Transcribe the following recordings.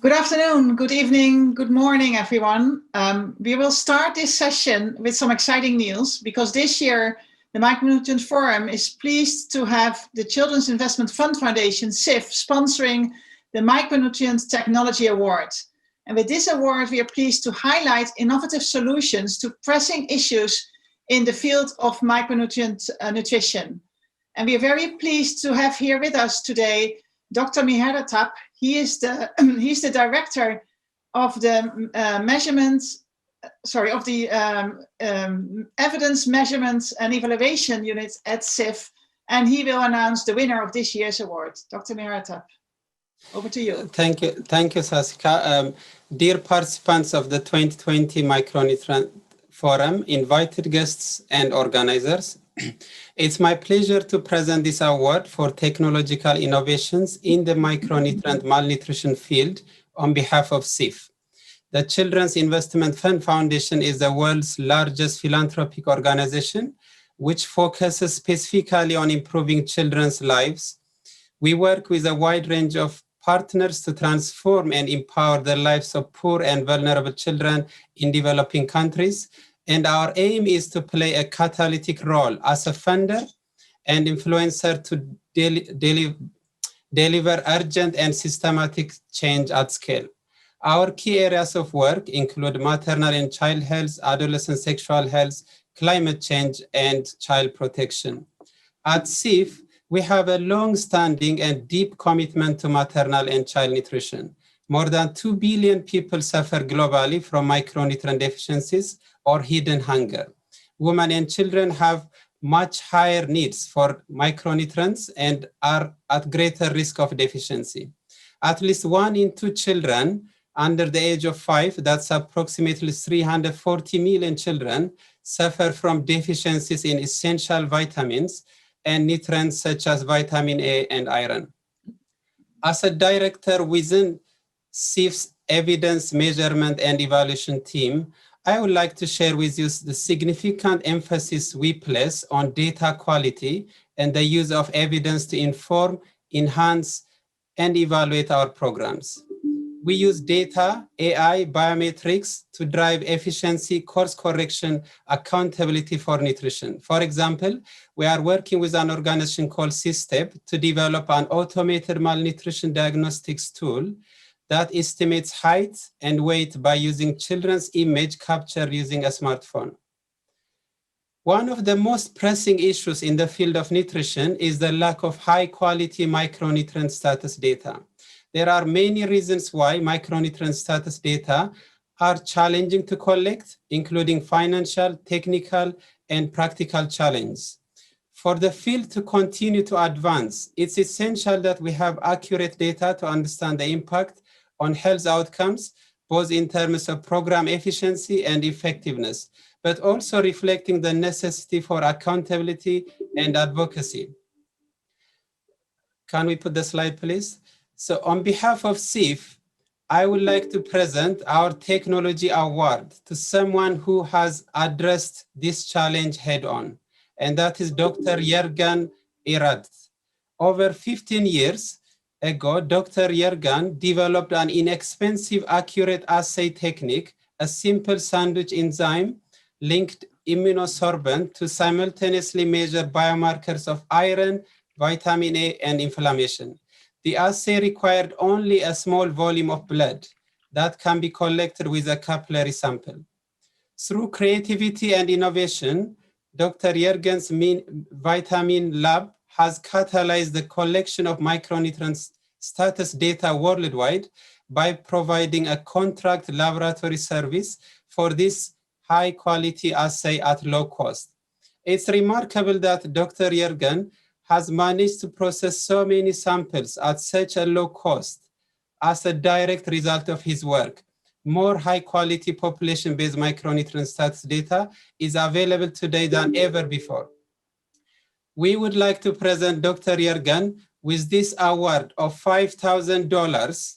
Good afternoon, good evening, good morning, everyone. We will start this session with some exciting news because this year the Micronutrient Forum is pleased to have the Children's Investment Fund Foundation, CIF, sponsoring the Micronutrient Technology Award. And with this award, we are pleased to highlight innovative solutions to pressing issues in the field of micronutrient nutrition. And we are very pleased to have here with us today Dr. Miharda. He's the director of the evidence measurements and evaluation unit at CIF, and he will announce the winner of this year's award. Dr. Miharda, over to you. Thank you, Saskia. Dear participants of the 2020 Micronutrient Forum, invited guests and organizers, it's my pleasure to present this award for technological innovations in the micronutrient malnutrition field on behalf of CIF. The Children's Investment Fund Foundation is the world's largest philanthropic organization, which focuses specifically on improving children's lives. We work with a wide range of partners to transform and empower the lives of poor and vulnerable children in developing countries. And our aim is to play a catalytic role as a funder and influencer to deliver urgent and systematic change at scale. Our key areas of work include maternal and child health, adolescent sexual health, climate change, and child protection. At CIF, we have a long-standing and deep commitment to maternal and child nutrition. More than 2 billion people suffer globally from micronutrient deficiencies or hidden hunger. Women and children have much higher needs for micronutrients and are at greater risk of deficiency. At least 1 in 2 children under the age of 5, that's approximately 340 million children, suffer from deficiencies in essential vitamins and nutrients such as vitamin A and iron. As a director within CIF's evidence measurement and evaluation team, I would like to share with you the significant emphasis we place on data quality and the use of evidence to inform, enhance, and evaluate our programs. We use data, AI, biometrics to drive efficiency, course correction, accountability for nutrition. For example, we are working with an organization called SysTep to develop an automated malnutrition diagnostics tool that estimates height and weight by using children's image capture using a smartphone. One of the most pressing issues in the field of nutrition is the lack of high-quality micronutrient status data. There are many reasons why micronutrient status data are challenging to collect, including financial, technical, and practical challenges. For the field to continue to advance, it's essential that we have accurate data to understand the impact on health outcomes, both in terms of program efficiency and effectiveness, but also reflecting the necessity for accountability and advocacy. Can we put the slide, please? So on behalf of CIF, I would like to present our technology award to someone who has addressed this challenge head on, and that is Dr. Yergan Irad. Over 15 years ago, Dr. Yergan developed an inexpensive, accurate assay technique, a simple sandwich enzyme linked immunosorbent to simultaneously measure biomarkers of iron, vitamin A, and inflammation. The assay required only a small volume of blood that can be collected with a capillary sample. Through creativity and innovation, Dr. Yergan's vitamin lab has catalyzed the collection of micronutrient status data worldwide by providing a contract laboratory service for this high-quality assay at low cost. It's remarkable that Dr. Yergan has managed to process so many samples at such a low cost as a direct result of his work. More high-quality population-based micronutrient status data is available today than ever before. We would like to present Dr. Yergan with this award of $5,000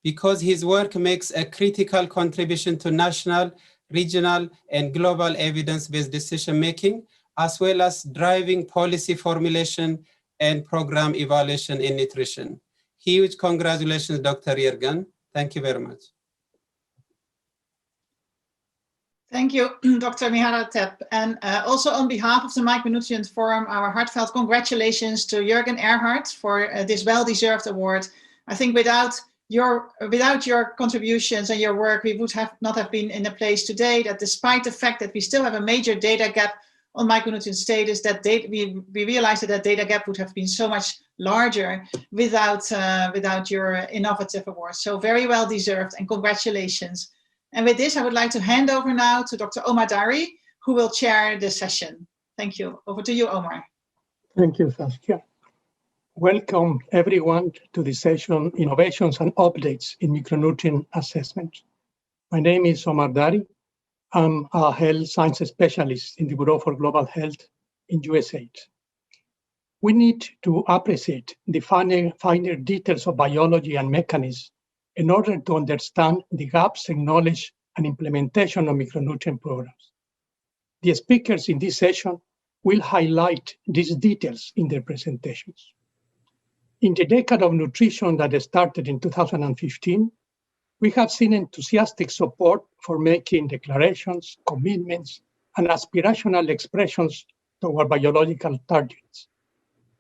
because his work makes a critical contribution to national, regional, and global evidence-based decision-making, as well as driving policy formulation and program evaluation in nutrition. Huge congratulations, Dr. Yergan. Thank you very much. Thank you, Dr. Mihaela Tepp. And also on behalf of the Micronutrient Forum, our heartfelt congratulations to Jürgen Erhard for this well-deserved award. I think without your contributions and your work, we would not have been in a place today that, despite the fact that we still have a major data gap on micronutrient status, that we realized that data gap would have been so much larger without your innovative award. So very well deserved, and congratulations. And with this, I would like to hand over now to Dr. Omar Dari, who will chair the session. Thank you. Over to you, Omar. Thank you, Saskia. Welcome, everyone, to the session, Innovations and Updates in Micronutrient Assessment. My name is Omar Dari. I'm a health science specialist in the Bureau for Global Health in USAID. We need to appreciate the finer details of biology and mechanisms in order to understand the gaps in knowledge and implementation of micronutrient programs. The speakers in this session will highlight these details in their presentations. In the decade of nutrition that started in 2015, we have seen enthusiastic support for making declarations, commitments, and aspirational expressions toward biological targets,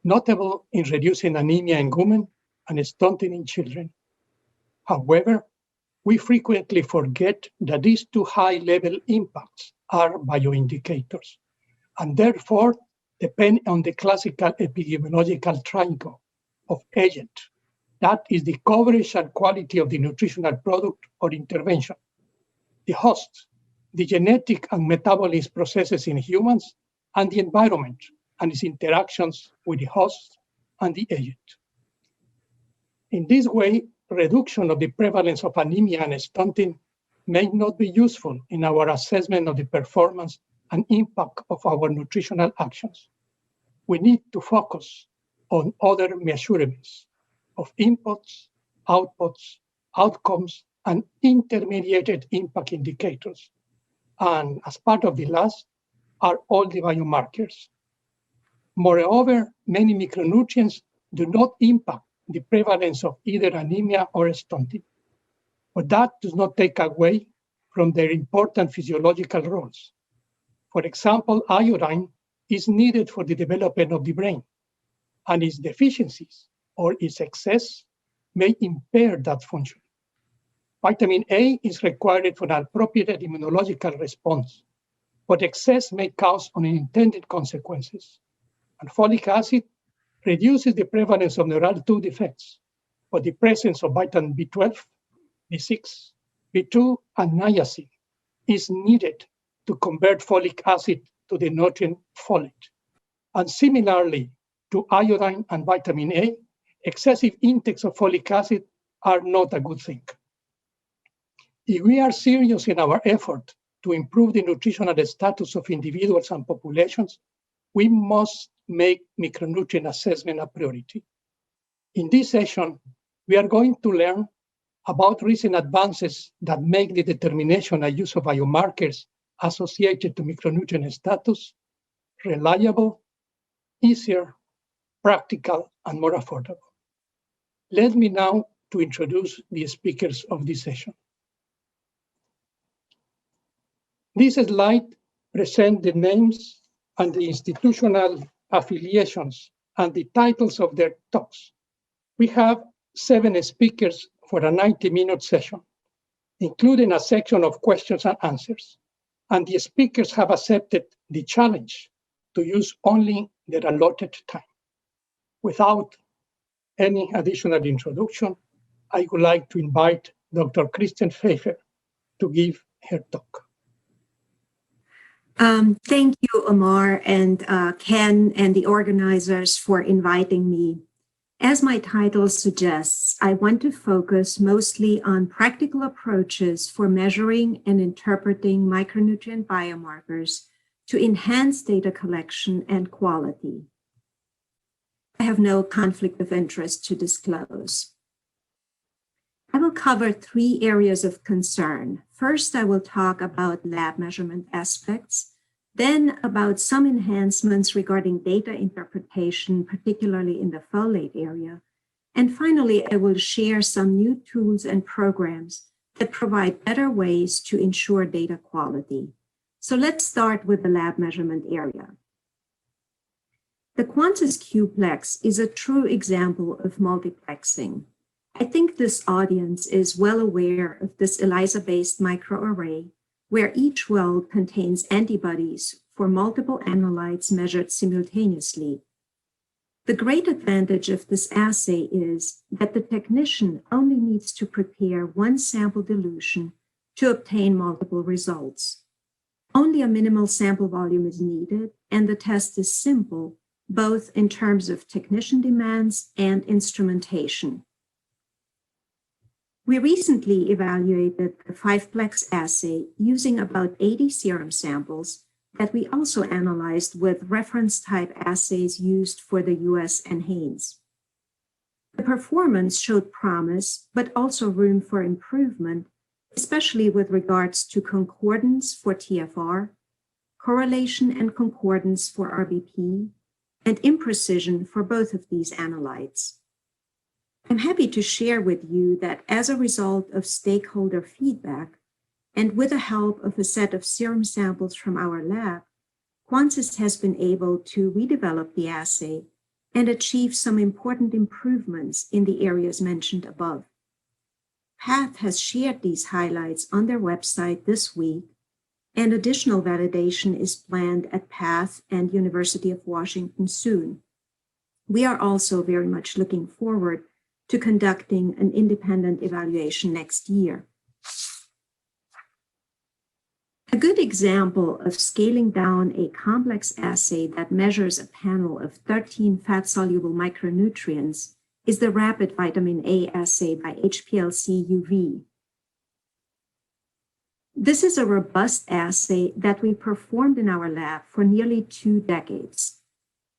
notable in reducing anemia in women and stunting in children. However, we frequently forget that these two high-level impacts are bioindicators, and therefore depend on the classical epidemiological triangle of agent. That is the coverage and quality of the nutritional product or intervention, the host, the genetic and metabolism processes in humans, and the environment and its interactions with the host and the agent. In this way, reduction of the prevalence of anemia and stunting may not be useful in our assessment of the performance and impact of our nutritional actions. We need to focus on other measurables of inputs, outputs, outcomes, and intermediated impact indicators. And as part of the last are all the biomarkers. Moreover, many micronutrients do not impact the prevalence of either anemia or stunting, but that does not take away from their important physiological roles. For example, iodine is needed for the development of the brain, and its deficiencies or its excess may impair that function. Vitamin A is required for an appropriate immunological response, but excess may cause unintended consequences. And folic acid reduces the prevalence of neural-2 defects, but the presence of vitamin B12, B6, B2, and niacin is needed to convert folic acid to the nutrient folate. And similarly to iodine and vitamin A, excessive intakes of folic acid are not a good thing. If we are serious in our effort to improve the nutritional status of individuals and populations, we must make micronutrient assessment a priority. In this session, we are going to learn about recent advances that make the determination and use of biomarkers associated to micronutrient status reliable, easier, practical, and more affordable. Let me now to introduce the speakers of this session. This slide presents the names and the institutional affiliations and the titles of their talks. We have 7 speakers for a 90-minute session, including a section of questions and answers. And the speakers have accepted the challenge to use only their allotted time. Without any additional introduction, I would like to invite Dr. Kristen Pfeiffer to give her talk. Thank you, Omar and Ken and the organizers for inviting me. As my title suggests, I want to focus mostly on practical approaches for measuring and interpreting micronutrient biomarkers to enhance data collection and quality. I have no conflict of interest to disclose. I will cover 3 areas of concern. First, I will talk about lab measurement aspects, then about some enhancements regarding data interpretation, particularly in the folate area, And finally, I will share some new tools and programs that provide better ways to ensure data quality. So let's start with the lab measurement area. The Quantis Qplex is a true example of multiplexing. I think this audience is well aware of this ELISA-based microarray, where each well contains antibodies for multiple analytes measured simultaneously. The great advantage of this assay is that the technician only needs to prepare one sample dilution to obtain multiple results. Only a minimal sample volume is needed, and the test is simple, both in terms of technician demands and instrumentation. We recently evaluated the 5-plex assay using about 80 serum samples that we also analyzed with reference type assays used for the US and Haines. The performance showed promise, but also room for improvement, especially with regards to concordance for TFR, correlation and concordance for RBP, and imprecision for both of these analytes. I'm happy to share with you that as a result of stakeholder feedback, and with the help of a set of serum samples from our lab, Quantis has been able to redevelop the assay and achieve some important improvements in the areas mentioned above. PATH has shared these highlights on their website this week, and additional validation is planned at PATH and University of Washington soon. We are also very much looking forward to conducting an independent evaluation next year. A good example of scaling down a complex assay that measures a panel of 13 fat-soluble micronutrients is the rapid vitamin A assay by HPLC UV. This is a robust assay that we performed in our lab for nearly 2 decades.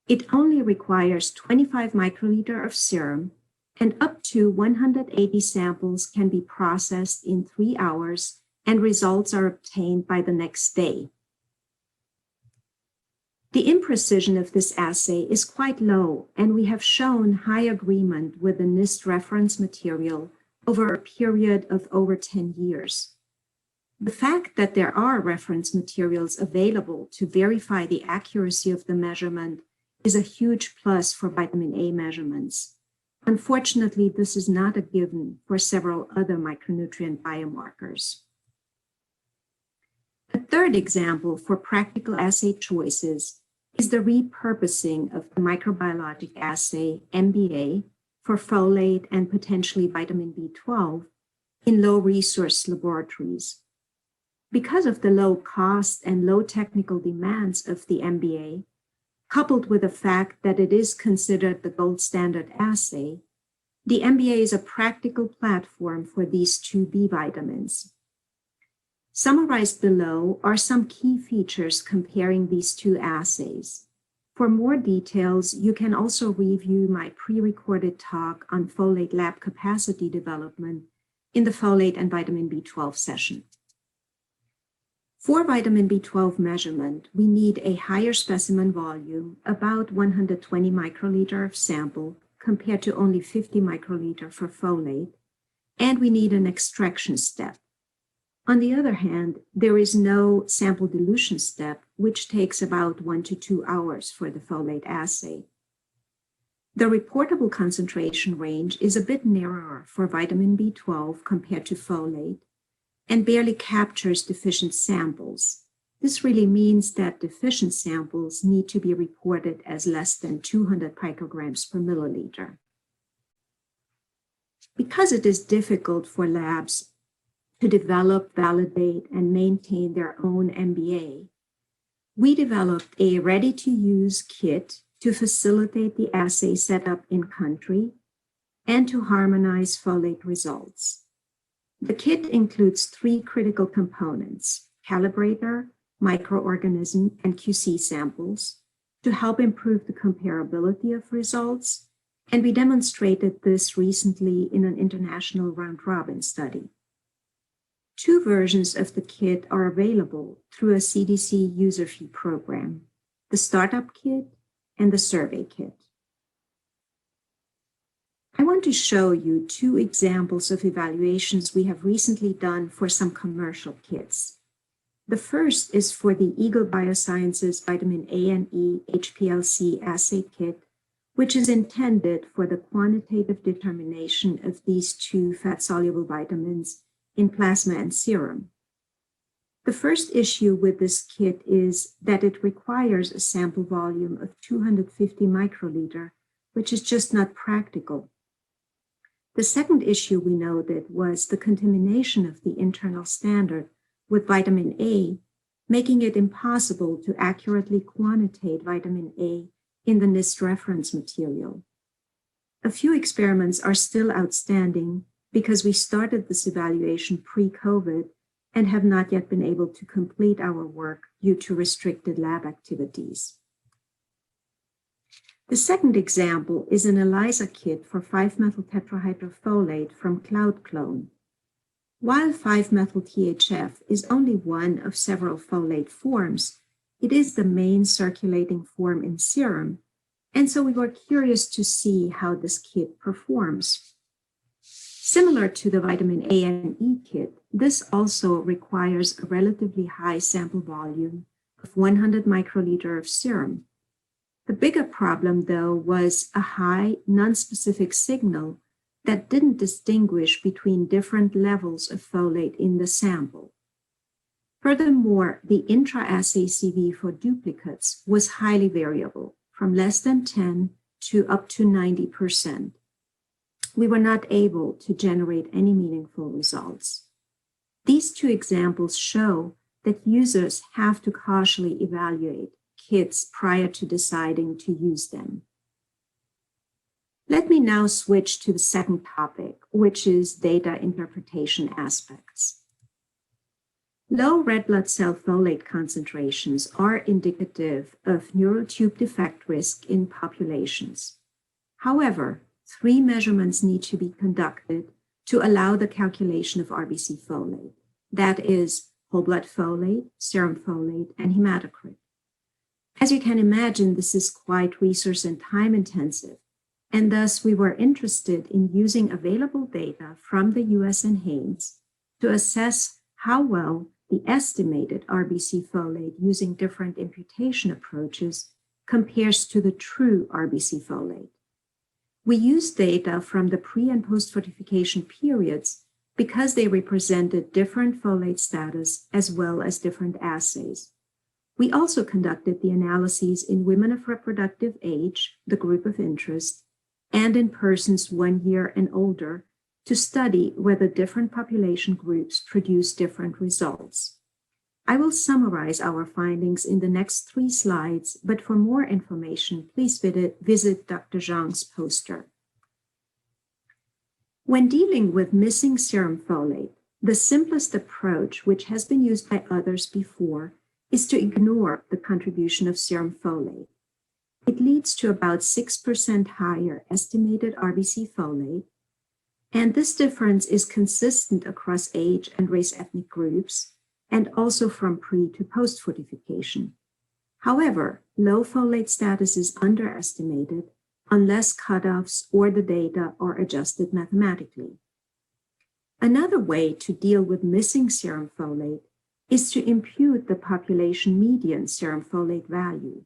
It only requires 25 microliter of serum, and up to 180 samples can be processed in 3 hours, and results are obtained by the next day. The imprecision of this assay is quite low, and we have shown high agreement with the NIST reference material over a period of over 10 years. The fact that there are reference materials available to verify the accuracy of the measurement is a huge plus for vitamin A measurements. Unfortunately, this is not a given for several other micronutrient biomarkers. A third example for practical assay choices is the repurposing of the microbiologic assay MBA for folate and potentially vitamin B12 in low-resource laboratories. Because of the low cost and low technical demands of the MBA, coupled with the fact that it is considered the gold standard assay, the MBA is a practical platform for these 2 B vitamins. Summarized below are some key features comparing these 2 assays. For more details, you can also review my pre-recorded talk on folate lab capacity development in the folate and vitamin B12 session. For vitamin B12 measurement, we need a higher specimen volume, about 120 microliter of sample, compared to only 50 microliter for folate, and we need an extraction step. On the other hand, there is no sample dilution step, which takes about 1 to 2 hours for the folate assay. The reportable concentration range is a bit narrower for vitamin B12 compared to folate, and barely captures deficient samples. This really means that deficient samples need to be reported as less than 200 picograms per milliliter. Because it is difficult for labs to develop, validate, and maintain their own MBA, we developed a ready-to-use kit to facilitate the assay setup in country and to harmonize folate results. The kit includes 3 critical components: calibrator, microorganism, and QC samples to help improve the comparability of results, and we demonstrated this recently in an international round-robin study. 2 versions of the kit are available through a CDC user fee program: the Startup Kit and the Survey Kit. I want to show you two examples of evaluations we have recently done for some commercial kits. The first is for the Eagle Biosciences Vitamin A and E HPLC assay kit, which is intended for the quantitative determination of these two fat-soluble vitamins in plasma and serum. The first issue with this kit is that it requires a sample volume of 250 microliter, which is just not practical. The second issue we noted was the contamination of the internal standard with vitamin A, making it impossible to accurately quantitate vitamin A in the NIST reference material. A few experiments are still outstanding because we started this evaluation pre-COVID and have not yet been able to complete our work due to restricted lab activities. The second example is an ELISA kit for 5-methyl tetrahydrofolate from Cloud Clone. While 5-methyl-THF is only one of several folate forms, it is the main circulating form in serum, and so we were curious to see how this kit performs. Similar to the vitamin A and E kit, this also requires a relatively high sample volume of 100 microliter of serum. The bigger problem, though, was a high, non-specific signal that didn't distinguish between different levels of folate in the sample. Furthermore, the intra-assay CV for duplicates was highly variable, from less than 10 to up to 90%. We were not able to generate any meaningful results. These two examples show that users have to cautiously evaluate kits prior to deciding to use them. Let me now switch to the second topic, which is data interpretation aspects. Low red blood cell folate concentrations are indicative of neurotube defect risk in populations. However, 3 measurements need to be conducted to allow the calculation of RBC folate. That is whole blood folate, serum folate, and hematocrit. As you can imagine, this is quite resource and time intensive, and thus we were interested in using available data from the US and Haines to assess how well the estimated RBC folate using different imputation approaches compares to the true RBC folate. We used data from the pre- and post-fortification periods because they represented different folate status as well as different assays. We also conducted the analyses in women of reproductive age, the group of interest, and in persons 1 year and older to study whether different population groups produce different results. I will summarize our findings in the next 3 slides, but for more information, please visit Dr. Zhang's poster. When dealing with missing serum folate, the simplest approach, which has been used by others before, is to ignore the contribution of serum folate. It leads to about 6% higher estimated RBC folate, and this difference is consistent across age and race ethnic groups, and also from pre to post fortification. However, low folate status is underestimated unless cutoffs or the data are adjusted mathematically. Another way to deal with missing serum folate is to impute the population median serum folate value.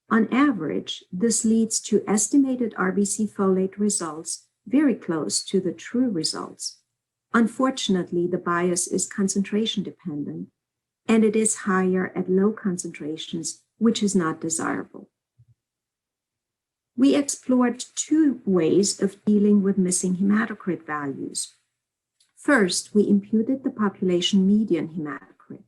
On average, this leads to estimated RBC folate results very close to the true results. Unfortunately, the bias is concentration dependent, and it is higher at low concentrations, which is not desirable. We explored 2 ways of dealing with missing hematocrit values. First, we imputed the population median hematocrit.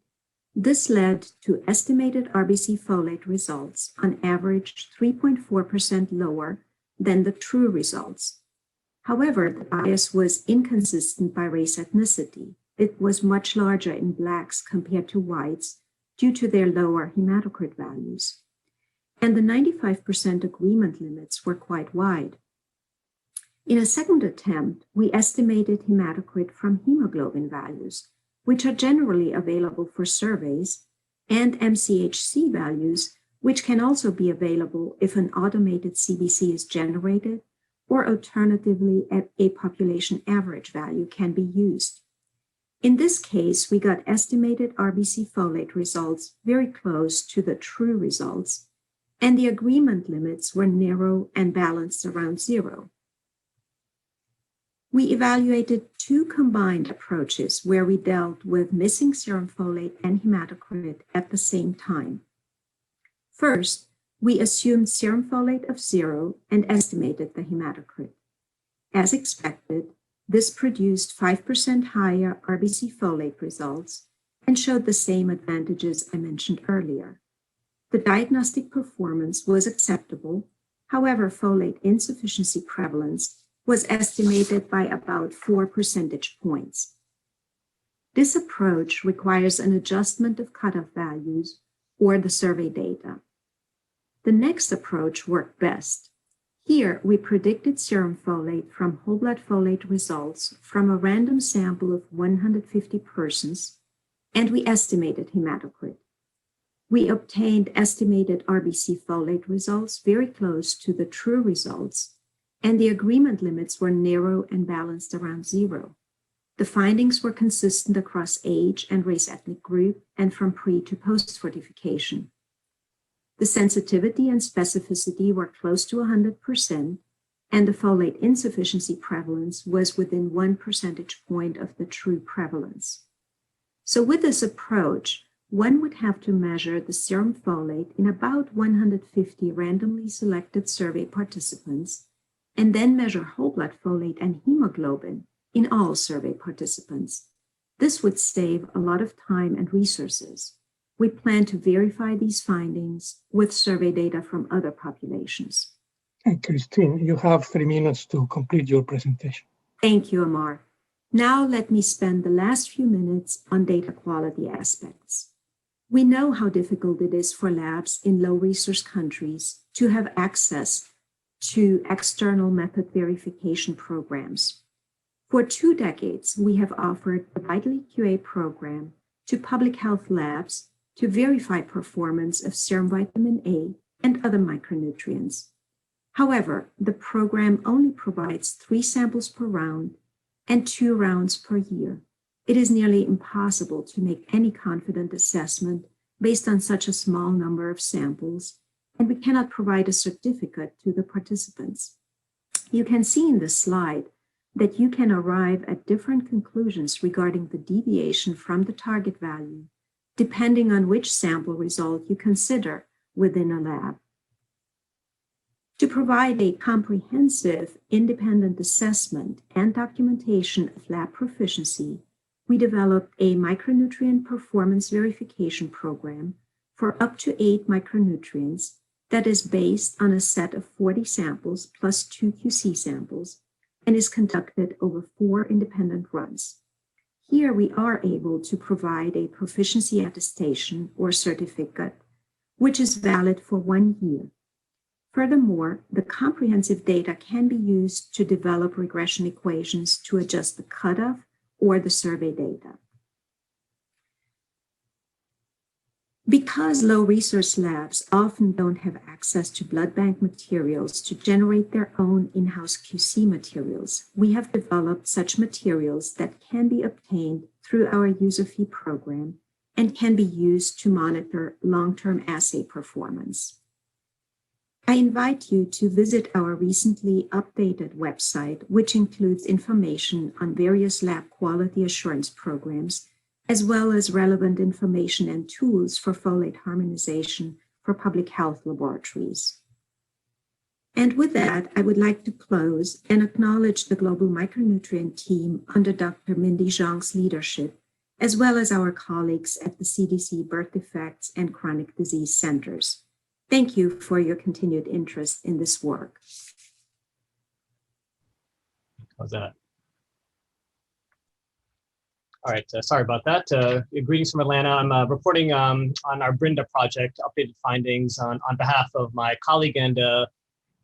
This led to estimated RBC folate results on average 3.4% lower than the true results. However, the bias was inconsistent by race ethnicity. It was much larger in Blacks compared to whites due to their lower hematocrit values. And the 95% agreement limits were quite wide. In a second attempt, we estimated hematocrit from hemoglobin values, which are generally available for surveys, and MCHC values, which can also be available if an automated CBC is generated or alternatively, a population average value can be used. In this case, we got estimated RBC folate results very close to the true results, and the agreement limits were narrow and balanced around 0. We evaluated 2 combined approaches where we dealt with missing serum folate and hematocrit at the same time. First, we assumed serum folate of 0 and estimated the hematocrit. As expected, this produced 5% higher RBC folate results and showed the same advantages I mentioned earlier. The diagnostic performance was acceptable. However, folate insufficiency prevalence was estimated by about 4 percentage points. This approach requires an adjustment of cutoff values or the survey data. The next approach worked best. Here, we predicted serum folate from whole blood folate results from a random sample of 150 persons, and we estimated hematocrit. We obtained estimated RBC folate results very close to the true results, and the agreement limits were narrow and balanced around 0. The findings were consistent across age and race ethnic group and from pre to post fortification. The sensitivity and specificity were close to 100%, and the folate insufficiency prevalence was within 1 percentage point of the true prevalence. So with this approach, one would have to measure the serum folate in about 150 randomly selected survey participants, and then measure whole blood folate and hemoglobin in all survey participants. This would save a lot of time and resources. We plan to verify these findings with survey data from other populations. And Christine, you have 3 minutes to complete your presentation. Thank you, Amar. Now let me spend the last few minutes on data quality aspects. We know how difficult it is for labs in low-resource countries to have access to external method verification programs. For 2 decades, we have offered the Vitally QA program to public health labs to verify performance of serum vitamin A and other micronutrients. However, the program only provides 3 samples per round and 2 rounds per year. It is nearly impossible to make any confident assessment based on such a small number of samples, and we cannot provide a certificate to the participants. You can see in this slide that you can arrive at different conclusions regarding the deviation from the target value, depending on which sample result you consider within a lab. To provide a comprehensive, independent assessment and documentation of lab proficiency, we developed a micronutrient performance verification program for up to 8 micronutrients that is based on a set of 40 samples plus 2 QC samples and is conducted over 4 independent runs. Here we are able to provide a proficiency attestation or certificate, which is valid for 1 year. Furthermore, the comprehensive data can be used to develop regression equations to adjust the cutoff or the survey data. Because low-resource labs often don't have access to blood bank materials to generate their own in-house QC materials, we have developed such materials that can be obtained through our user fee program and can be used to monitor long-term assay performance. I invite you to visit our recently updated website, which includes information on various lab quality assurance programs, as well as relevant information and tools for folate harmonization for public health laboratories. And with that, I would like to close and acknowledge the Global Micronutrient team under Dr. Mindy Zhang's leadership, as well as our colleagues at the CDC Birth Defects and Chronic Disease Centers. Thank you for your continued interest in this work. How's that? All right, sorry about that. Greetings from Atlanta. I'm reporting on our Brinda project, updated findings on behalf of my colleague and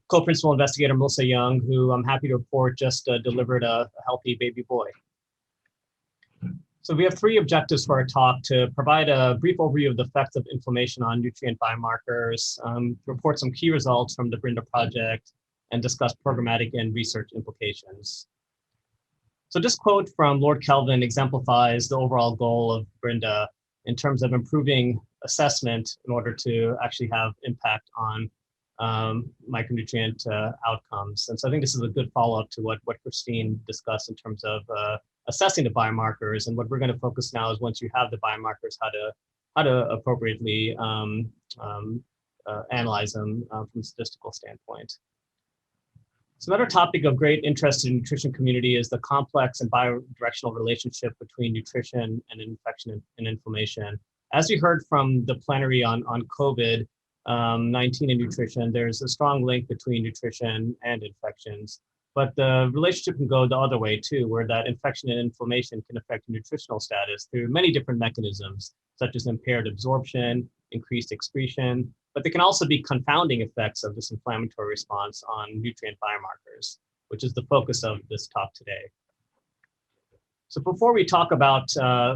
co-principal investigator, Melissa Young, who I'm happy to report just delivered a healthy baby boy. So we have 3 objectives for our talk: to provide a brief overview of the effects of inflammation on nutrient biomarkers, report some key results from the Brinda project, and discuss programmatic and research implications. So this quote from Lord Kelvin exemplifies the overall goal of Brinda in terms of improving assessment in order to actually have impact on micronutrient outcomes. And so I think this is a good follow-up to what Christine discussed in terms of assessing the biomarkers. And what we're going to focus now is, once you have the biomarkers, how to appropriately analyze them from a statistical standpoint. So another topic of great interest in the nutrition community is the complex and bidirectional relationship between nutrition and infection and inflammation. As we heard from the plenary on COVID-19 and nutrition, there's a strong link between nutrition and infections. But the relationship can go the other way too, where that infection and inflammation can affect nutritional status through many different mechanisms, such as impaired absorption, increased excretion, but there can also be confounding effects of this inflammatory response on nutrient biomarkers, which is the focus of this talk today. So before we talk about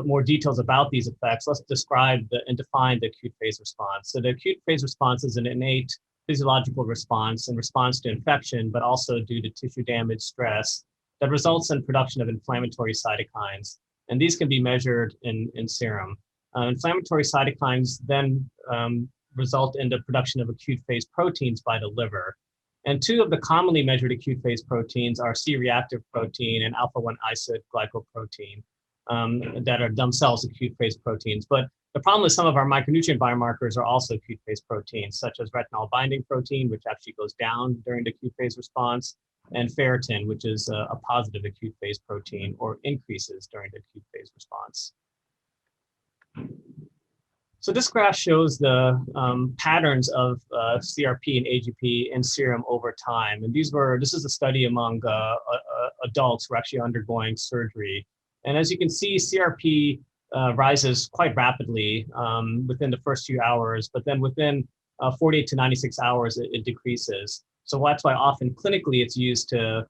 more details about these effects, let's describe and define the acute phase response. So the acute phase response is an innate physiological response in response to infection, but also due to tissue damage, stress, that results in production of inflammatory cytokines. And these can be measured in serum. Inflammatory cytokines then result in the production of acute phase proteins by the liver. And two of the commonly measured acute phase proteins are C-reactive protein and alpha-1 isoglycoprotein that are themselves acute phase proteins. But the problem is some of our micronutrient biomarkers are also acute phase proteins, such as retinol binding protein, which actually goes down during the acute phase response, and ferritin, which is a positive acute phase protein, or increases during the acute phase response. So this graph shows the patterns of CRP and AGP in serum over time. And this is a study among adults who are actually undergoing surgery. And as you can see, CRP rises quite rapidly within the first few hours, but then within 48 to 96 hours, it decreases. So that's why often clinically it's used to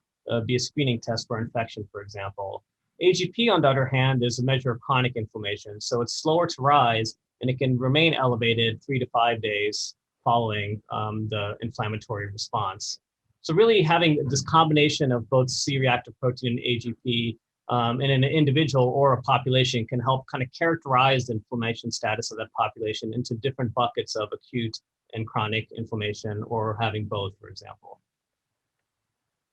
be a screening test for infection, for example. AGP, on the other hand, is a measure of chronic inflammation. So it's slower to rise, and it can remain elevated 3 to 5 days following the inflammatory response. So really having this combination of both C-reactive protein and AGP in an individual or a population can help kind of characterize the inflammation status of that population into different buckets of acute and chronic inflammation, or having both, for example.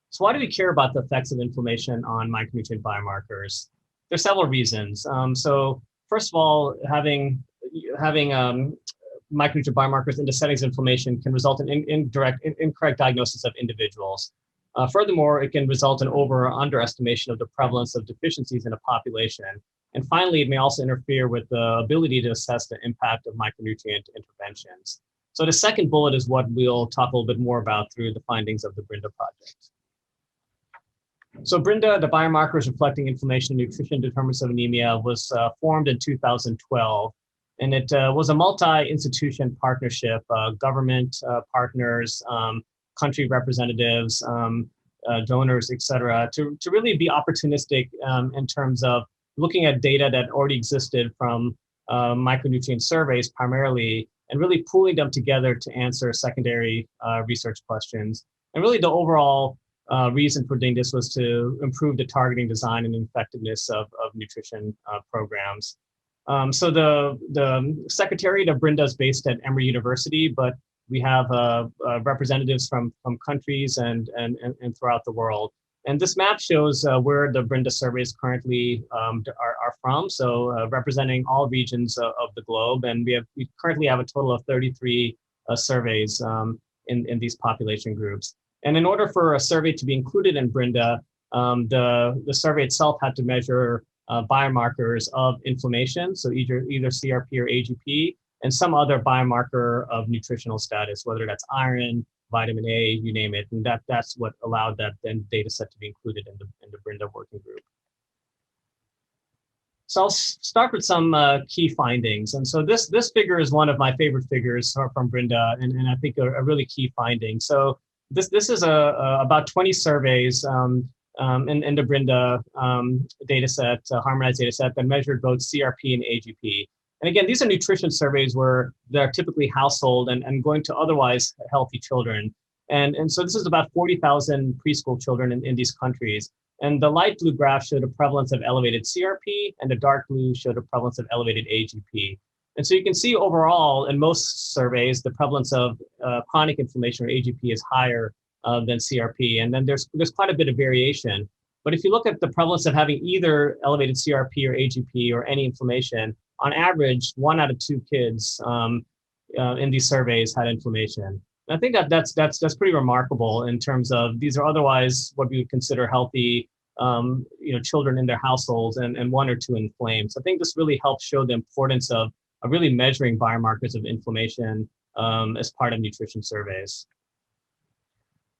So why do we care about the effects of inflammation on micronutrient biomarkers? There's several reasons. So first of all, having micronutrient biomarkers in the settings of inflammation can result in incorrect diagnosis of individuals. Furthermore, it can result in over or underestimation of the prevalence of deficiencies in a population. And finally, it may also interfere with the ability to assess the impact of micronutrient interventions. So the second bullet is what we'll talk a little bit more about through the findings of the Brinda project. So Brinda, the biomarkers reflecting inflammation and nutrition determinants of anemia, was formed in 2012. And it was a multi-institution partnership, government partners, country representatives, donors, et cetera, to really be opportunistic in terms of looking at data that already existed from micronutrient surveys primarily, and really pooling them together to answer secondary research questions. And really the overall reason for doing this was to improve the targeting, design, and effectiveness of nutrition programs. So the Secretariat of Brinda is based at Emory University, but we have representatives from countries and throughout the world. And this map shows where the Brinda surveys currently are from, so representing all regions of the globe. And we currently have a total of 33 surveys in these population groups. And in order for a survey to be included in Brinda, the survey itself had to measure biomarkers of inflammation, so either CRP or AGP, and some other biomarker of nutritional status, whether that's iron, vitamin A, you name it. And that's what allowed that then data set to be included in the Brinda working group. So I'll start with some key findings. And so this figure is one of my favorite figures from Brinda, and I think a really key finding. So this is about 20 surveys in the Brinda data set, harmonized data set, that measured both CRP and AGP. And again, these are nutrition surveys where they're typically household and going to otherwise healthy children. And so this is about 40,000 preschool children in these countries. And the light blue graph showed a prevalence of elevated CRP, and the dark blue showed a prevalence of elevated AGP. And so you can see overall, in most surveys, the prevalence of chronic inflammation, or AGP, is higher than CRP. And then there's quite a bit of variation. But if you look at the prevalence of having either elevated CRP or AGP or any inflammation, on average, 1 out of 2 kids in these surveys had inflammation. And I think that's pretty remarkable in terms of these are otherwise what we would consider healthy children in their households, and 1 or 2 inflamed. So I think this really helps show the importance of really measuring biomarkers of inflammation as part of nutrition surveys.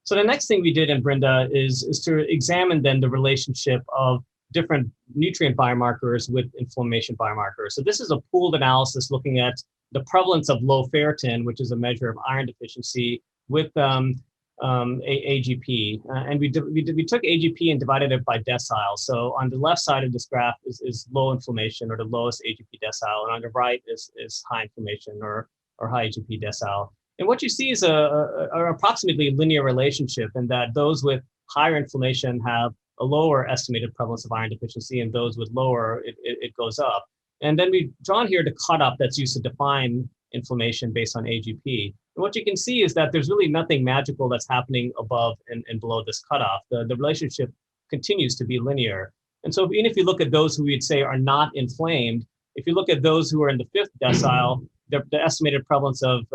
So the next thing we did in Brinda is to examine then the relationship of different nutrient biomarkers with inflammation biomarkers. So this is a pooled analysis looking at the prevalence of low ferritin, which is a measure of iron deficiency, with AGP. And we took AGP and divided it by decile. So on the left side of this graph is low inflammation, or the lowest AGP decile, and on the right is high inflammation or high AGP decile. And what you see is a approximately linear relationship, in that those with higher inflammation have a lower estimated prevalence of iron deficiency, and those with lower, it goes up. And then we've drawn here the cutoff that's used to define inflammation based on AGP. And what you can see is that there's really nothing magical that's happening above and below this cutoff. The relationship continues to be linear. And so even if you look at those who we'd say are not inflamed, if you look at those who are in the 5th decile, the estimated prevalence of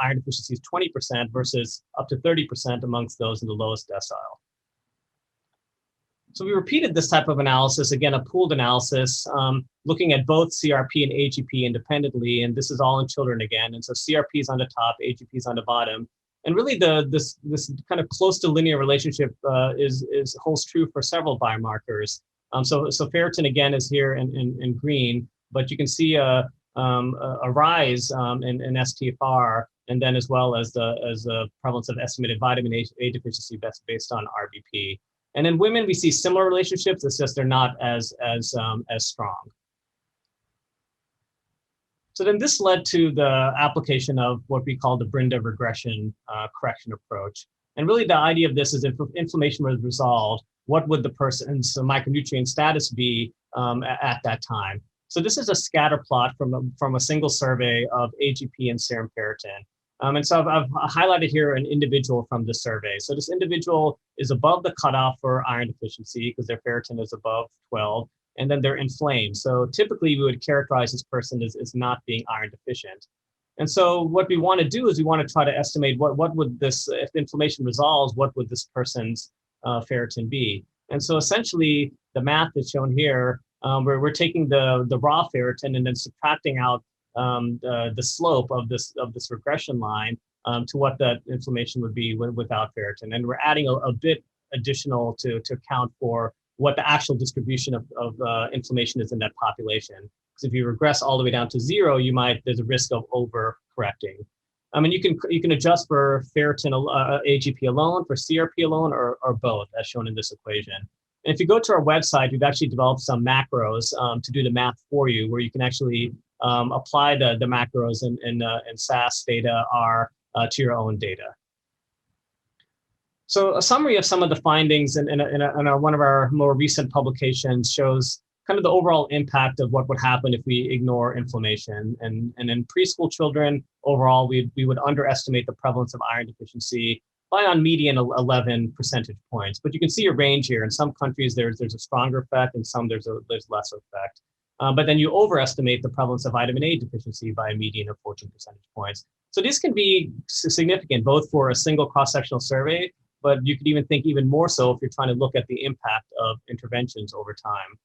iron deficiency is 20% versus up to 30% amongst those in the lowest decile. So we repeated this type of analysis, again, a pooled analysis, looking at both CRP and AGP independently, and this is all in children again. And so CRP is on the top, AGP is on the bottom. And really this kind of close to linear relationship holds true for several biomarkers. So ferritin again is here in green, but you can see a rise in STFR, and then as well as the prevalence of estimated vitamin A deficiency based on RBP. And in women, we see similar relationships. It's just they're not as strong. So then this led to the application of what we call the Brinda regression correction approach. And really the idea of this is if inflammation was resolved, what would the person's micronutrient status be at that time? So this is a scatter plot from a single survey of AGP and serum ferritin. And so I've highlighted here an individual from the survey. So this individual is above the cutoff for iron deficiency because their ferritin is above 12, and then they're inflamed. So typically we would characterize this person as not being iron deficient. And so what we want to do is we want to try to estimate what would this, if inflammation resolves, what would this person's ferritin be? And so essentially the math is shown here, where we're taking the raw ferritin and then subtracting out the slope of this regression line to what that inflammation would be without ferritin. And we're adding a bit additional to account for what the actual distribution of inflammation is in that population. Because if you regress all the way down to 0, there's a risk of overcorrecting. I mean, you can adjust for ferritin AGP alone, for CRP alone, or both, as shown in this equation. And if you go to our website, we've actually developed some macros to do the math for you, where you can actually apply the macros in SAS data R to your own data. So a summary of some of the findings in one of our more recent publications shows kind of the overall impact of what would happen if we ignore inflammation. And in preschool children, overall, we would underestimate the prevalence of iron deficiency by on median 11 percentage points. But you can see a range here. In some countries, there's a stronger effect, and some there's less effect. But then you overestimate the prevalence of vitamin A deficiency by a median of 14 percentage points. So this can be significant both for a single cross-sectional survey, but you could even think even more so if you're trying to look at the impact of interventions over time.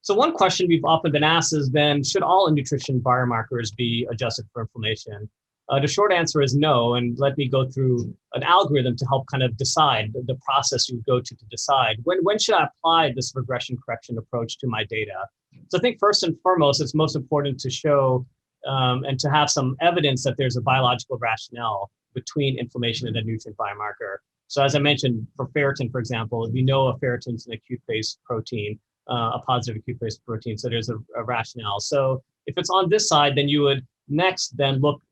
So one question we've often been asked is then, should all nutrition biomarkers be adjusted for inflammation? The short answer is no, and let me go through an algorithm to help kind of decide the process you would go to decide when should I apply this regression correction approach to my data. So I think first and foremost, it's most important to show and to have some evidence that there's a biological rationale between inflammation and a nutrient biomarker. So as I mentioned, for ferritin, for example, we know a ferritin is an acute phase protein, a positive acute phase protein, so there's a rationale. So if it's on this side, then you would next then look,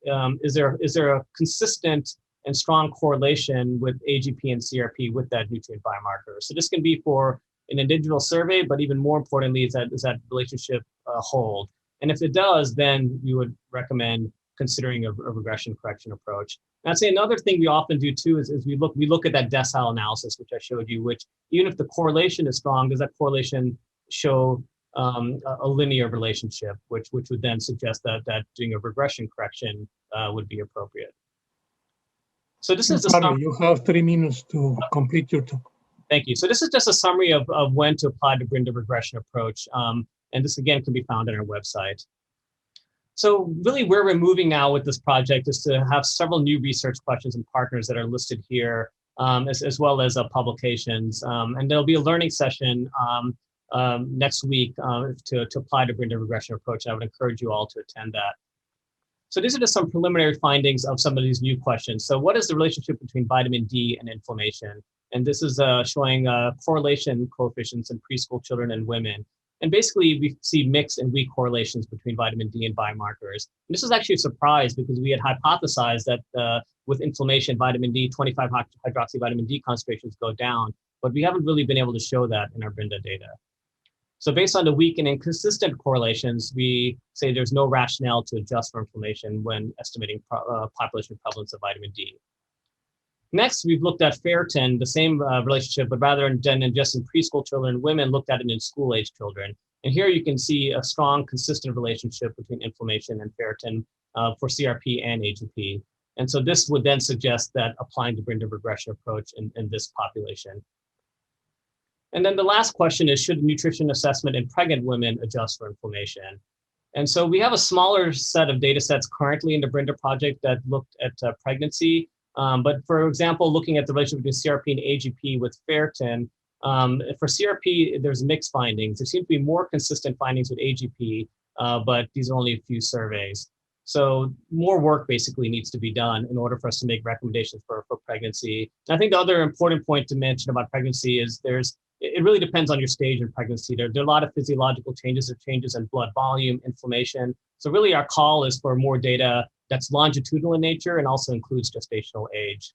is there a consistent and strong correlation with AGP and CRP with that nutrient biomarker. So this can be for an individual survey, but even more importantly is that relationship hold. And if it does, then we would recommend considering a regression correction approach. And I'd say another thing we often do too is we look at that decile analysis, which I showed you, which even if the correlation is strong, does that correlation show a linear relationship, which would then suggest that doing a regression correction would be appropriate. So this is a summary. You have 3 minutes to complete your talk. Thank you. So this is just a summary of when to apply the Brinda regression approach. And this again can be found on our website. So really where we're moving now with this project is to have several new research questions and partners that are listed here, as well as publications. And there'll be a learning session next week to apply the Brinda regression approach. I would encourage you all to attend that. So these are just some preliminary findings of some of these new questions. So what is the relationship between vitamin D and inflammation? And this is showing correlation coefficients in preschool children and women. And basically we see mixed and weak correlations between vitamin D and biomarkers. And this is actually a surprise because we had hypothesized that with inflammation, vitamin D, 25 hydroxy vitamin D concentrations go down, but we haven't really been able to show that in our Brinda data. So based on the weak and inconsistent correlations, we say there's no rationale to adjust for inflammation when estimating population prevalence of vitamin D. Next, we've looked at ferritin, the same relationship, but rather than just in preschool children and women, looked at it in school-age children. And here you can see a strong, consistent relationship between inflammation and ferritin for CRP and AGP. And so this would then suggest that applying the Brinda regression approach in this population. And then the last question is, should nutrition assessment in pregnant women adjust for inflammation? And so we have a smaller set of data sets currently in the Brinda project that looked at pregnancy. But for example, looking at the relationship between CRP and AGP with ferritin, for CRP, there's mixed findings. There seem to be more consistent findings with AGP, but these are only a few surveys. So more work basically needs to be done in order for us to make recommendations for pregnancy. And I think the other important point to mention about pregnancy is it really depends on your stage in pregnancy. There are a lot of physiological changes or changes in blood volume, inflammation. So really our call is for more data that's longitudinal in nature and also includes gestational age.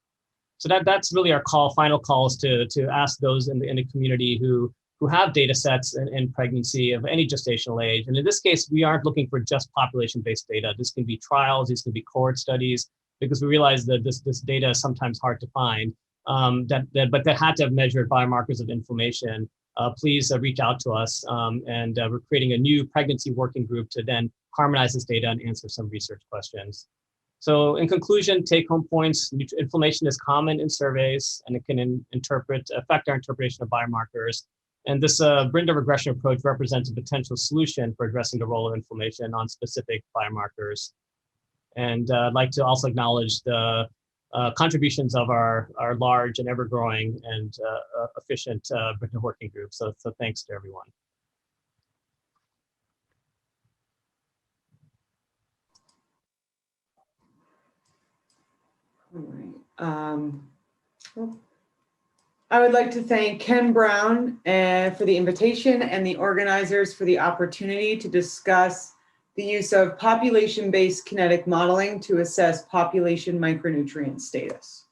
So that's really our final call is to ask those in the community who have data sets in pregnancy of any gestational age. And in this case, we aren't looking for just population-based data. This can be trials, these can be cohort studies, because we realize that this data is sometimes hard to find. But that had to have measured biomarkers of inflammation. Please reach out to us, and we're creating a new pregnancy working group to then harmonize this data and answer some research questions. So in conclusion, take-home points, inflammation is common in surveys and it can affect our interpretation of biomarkers. And this Brinda regression approach represents a potential solution for addressing the role of inflammation on specific biomarkers. And I'd like to also acknowledge the contributions of our large and ever-growing and efficient Brinda working group. So thanks to everyone. All right. I would like to thank Ken Brown for the invitation and the organizers for the opportunity to discuss the use of population-based kinetic modeling to assess population micronutrient status.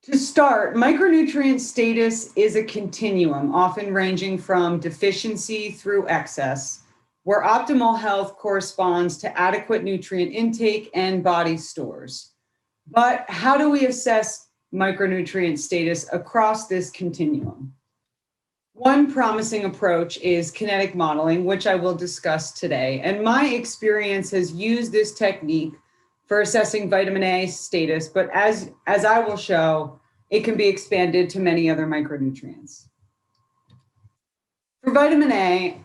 To start, micronutrient status is a continuum, often ranging from deficiency through excess, where optimal health corresponds to adequate nutrient intake and body stores. But how do we assess micronutrient status across this continuum? One promising approach is kinetic modeling, which I will discuss today. And my experience has used this technique for assessing vitamin A status, but as I will show, it can be expanded to many other micronutrients. For vitamin A,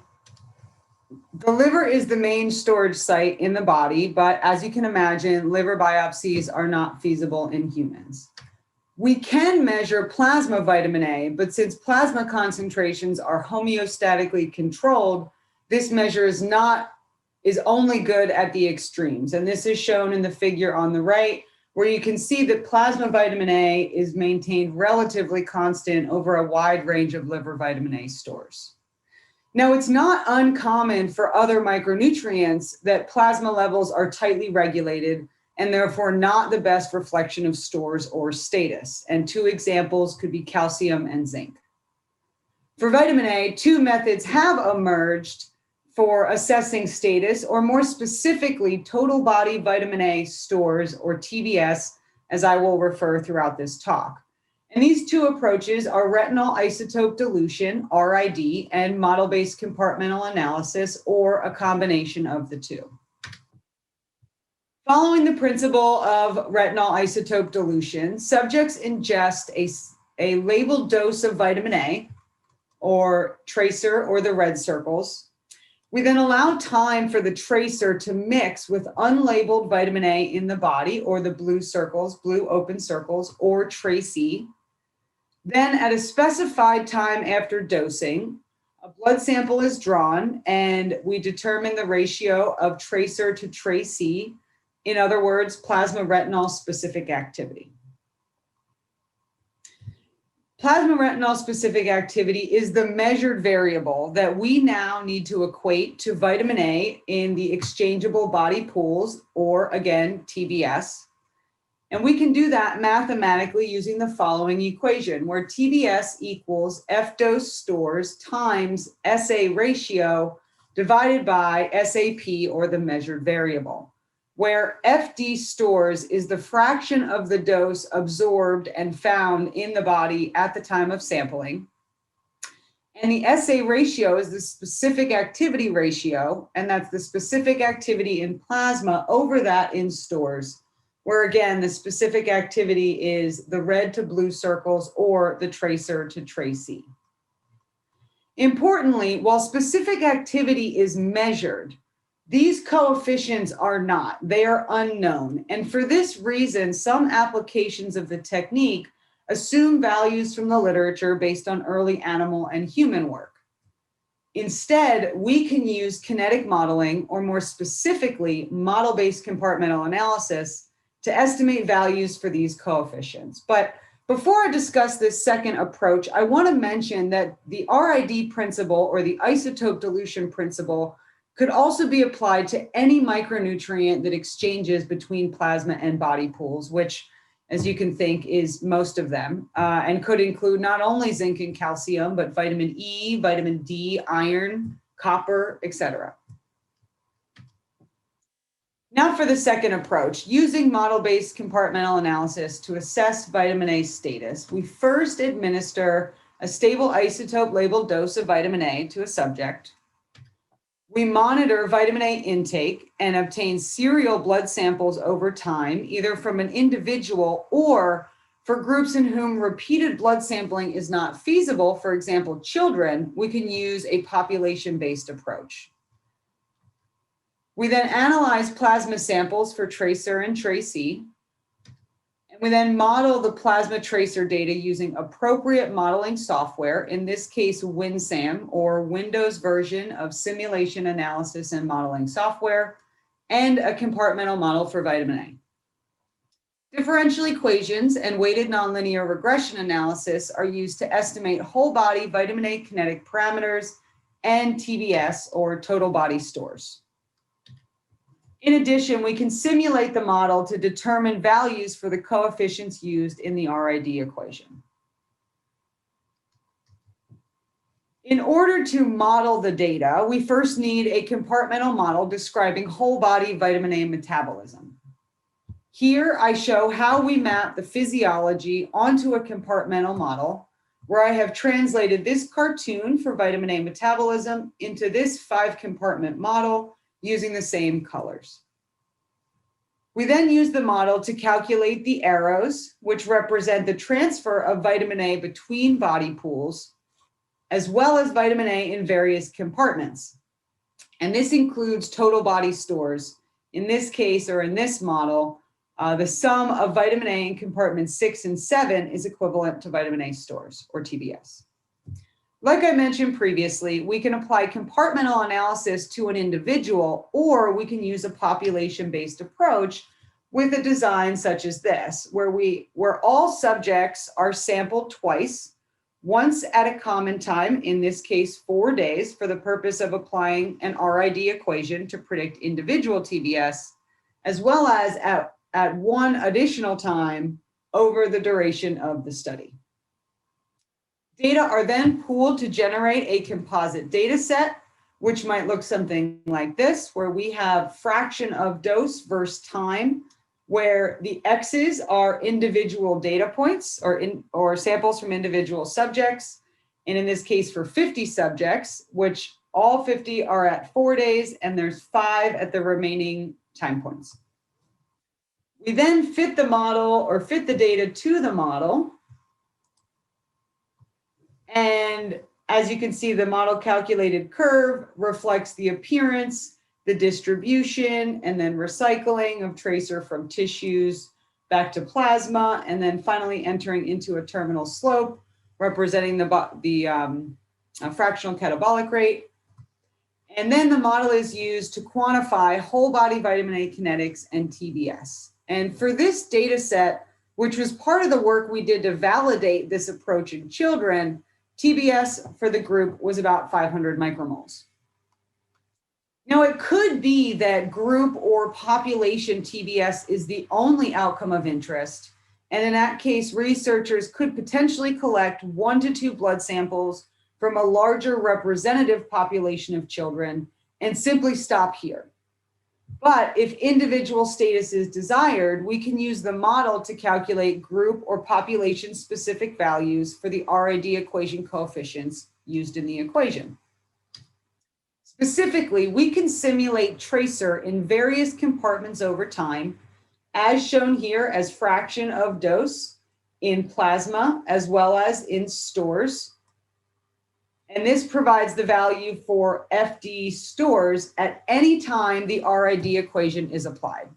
the liver is the main storage site in the body, but as you can imagine, liver biopsies are not feasible in humans. We can measure plasma vitamin A, but since plasma concentrations are homeostatically controlled, this measure is only good at the extremes. And this is shown in the figure on the right, where you can see that plasma vitamin A is maintained relatively constant over a wide range of liver vitamin A stores. Now, it's not uncommon for other micronutrients that plasma levels are tightly regulated and therefore not the best reflection of stores or status. And two examples could be calcium and zinc. For vitamin A, two methods have emerged for assessing status, or more specifically, total body vitamin A stores, or TBS, as I will refer throughout this talk. And these two approaches are retinol isotope dilution, RID, and model-based compartmental analysis, or a combination of the two. Following the principle of retinol isotope dilution, subjects ingest a labeled dose of vitamin A, or tracer, or the red circles. We then allow time for the tracer to mix with unlabeled vitamin A in the body, or the blue circles, blue open circles, or tracee. Then at a specified time after dosing, a blood sample is drawn and we determine the ratio of tracer to tracee. In other words, plasma retinol specific activity. Plasma retinol specific activity is the measured variable that we now need to equate to vitamin A in the exchangeable body pools, or again, TBS. And we can do that mathematically using the following equation, where TBS equals F dose stores times SA ratio divided by SAP, or the measured variable, where FD stores is the fraction of the dose absorbed and found in the body at the time of sampling. And the SA ratio is the specific activity ratio, and that's the specific activity in plasma over that in stores, where again, the specific activity is the red to blue circles, or the tracer to tracee. Importantly, while specific activity is measured, these coefficients are not, they are unknown. And for this reason, some applications of the technique assume values from the literature based on early animal and human work. Instead, we can use kinetic modeling, or more specifically, model-based compartmental analysis, to estimate values for these coefficients. But before I discuss this second approach, I want to mention that the RID principle, or the isotope dilution principle, could also be applied to any micronutrient that exchanges between plasma and body pools, which, as you can think, is most of them, and could include not only zinc and calcium, but vitamin E, vitamin D, iron, copper, etc. Now for the second approach, using model-based compartmental analysis to assess vitamin A status, we first administer a stable isotope labeled dose of vitamin A to a subject. We monitor vitamin A intake and obtain serial blood samples over time, either from an individual or for groups in whom repeated blood sampling is not feasible, for example, children, we can use a population-based approach. We then analyze plasma samples for tracer and tracee. And we then model the plasma tracer data using appropriate modeling software, in this case, WinSAM, or Windows version of simulation analysis and modeling software, and a compartmental model for vitamin A. Differential equations and weighted nonlinear regression analysis are used to estimate whole body vitamin A kinetic parameters and TBS, or total body stores. In addition, we can simulate the model to determine values for the coefficients used in the RID equation. In order to model the data, we first need a compartmental model describing whole body vitamin A metabolism. Here I show how we map the physiology onto a compartmental model, where I have translated this cartoon for vitamin A metabolism into this 5-compartment model using the same colors. We then use the model to calculate the arrows, which represent the transfer of vitamin A between body pools, as well as vitamin A in various compartments. And this includes total body stores. In this case, or in this model, the sum of vitamin A in compartments 6 and 7 is equivalent to vitamin A stores, or TBS. Like I mentioned previously, we can apply compartmental analysis to an individual, or we can use a population-based approach with a design such as this, where all subjects are sampled twice, once at a common time, in this case 4 days, for the purpose of applying an RID equation to predict individual TBS, as well as at at one additional time over the duration of the study. Data are then pooled to generate a composite data set, which might look something like this, where we have fraction of dose versus time, where the X's are individual data points or samples from individual subjects. And in this case for 50 subjects, which all 50 are at 4 days and there's 5 at the remaining time points. We then fit the model or fit the data to the model. And as you can see, the model calculated curve reflects the appearance, the distribution, and then recycling of tracer from tissues back to plasma, and then finally entering into a terminal slope representing the fractional catabolic rate. And then the model is used to quantify whole body vitamin A kinetics and TBS. And for this data set, which was part of the work we did to validate this approach in children, TBS for the group was about 500 micromoles. Now, it could be that group or population TBS is the only outcome of interest. And in that case, researchers could potentially collect 1 to 2 blood samples from a larger representative population of children and simply stop here. But if individual status is desired, we can use the model to calculate group or population specific values for the RAD equation coefficients used in the equation. Specifically, we can simulate tracer in various compartments over time, as shown here as fraction of dose in plasma, as well as in stores. And this provides the value for FD stores at any time the RAD equation is applied.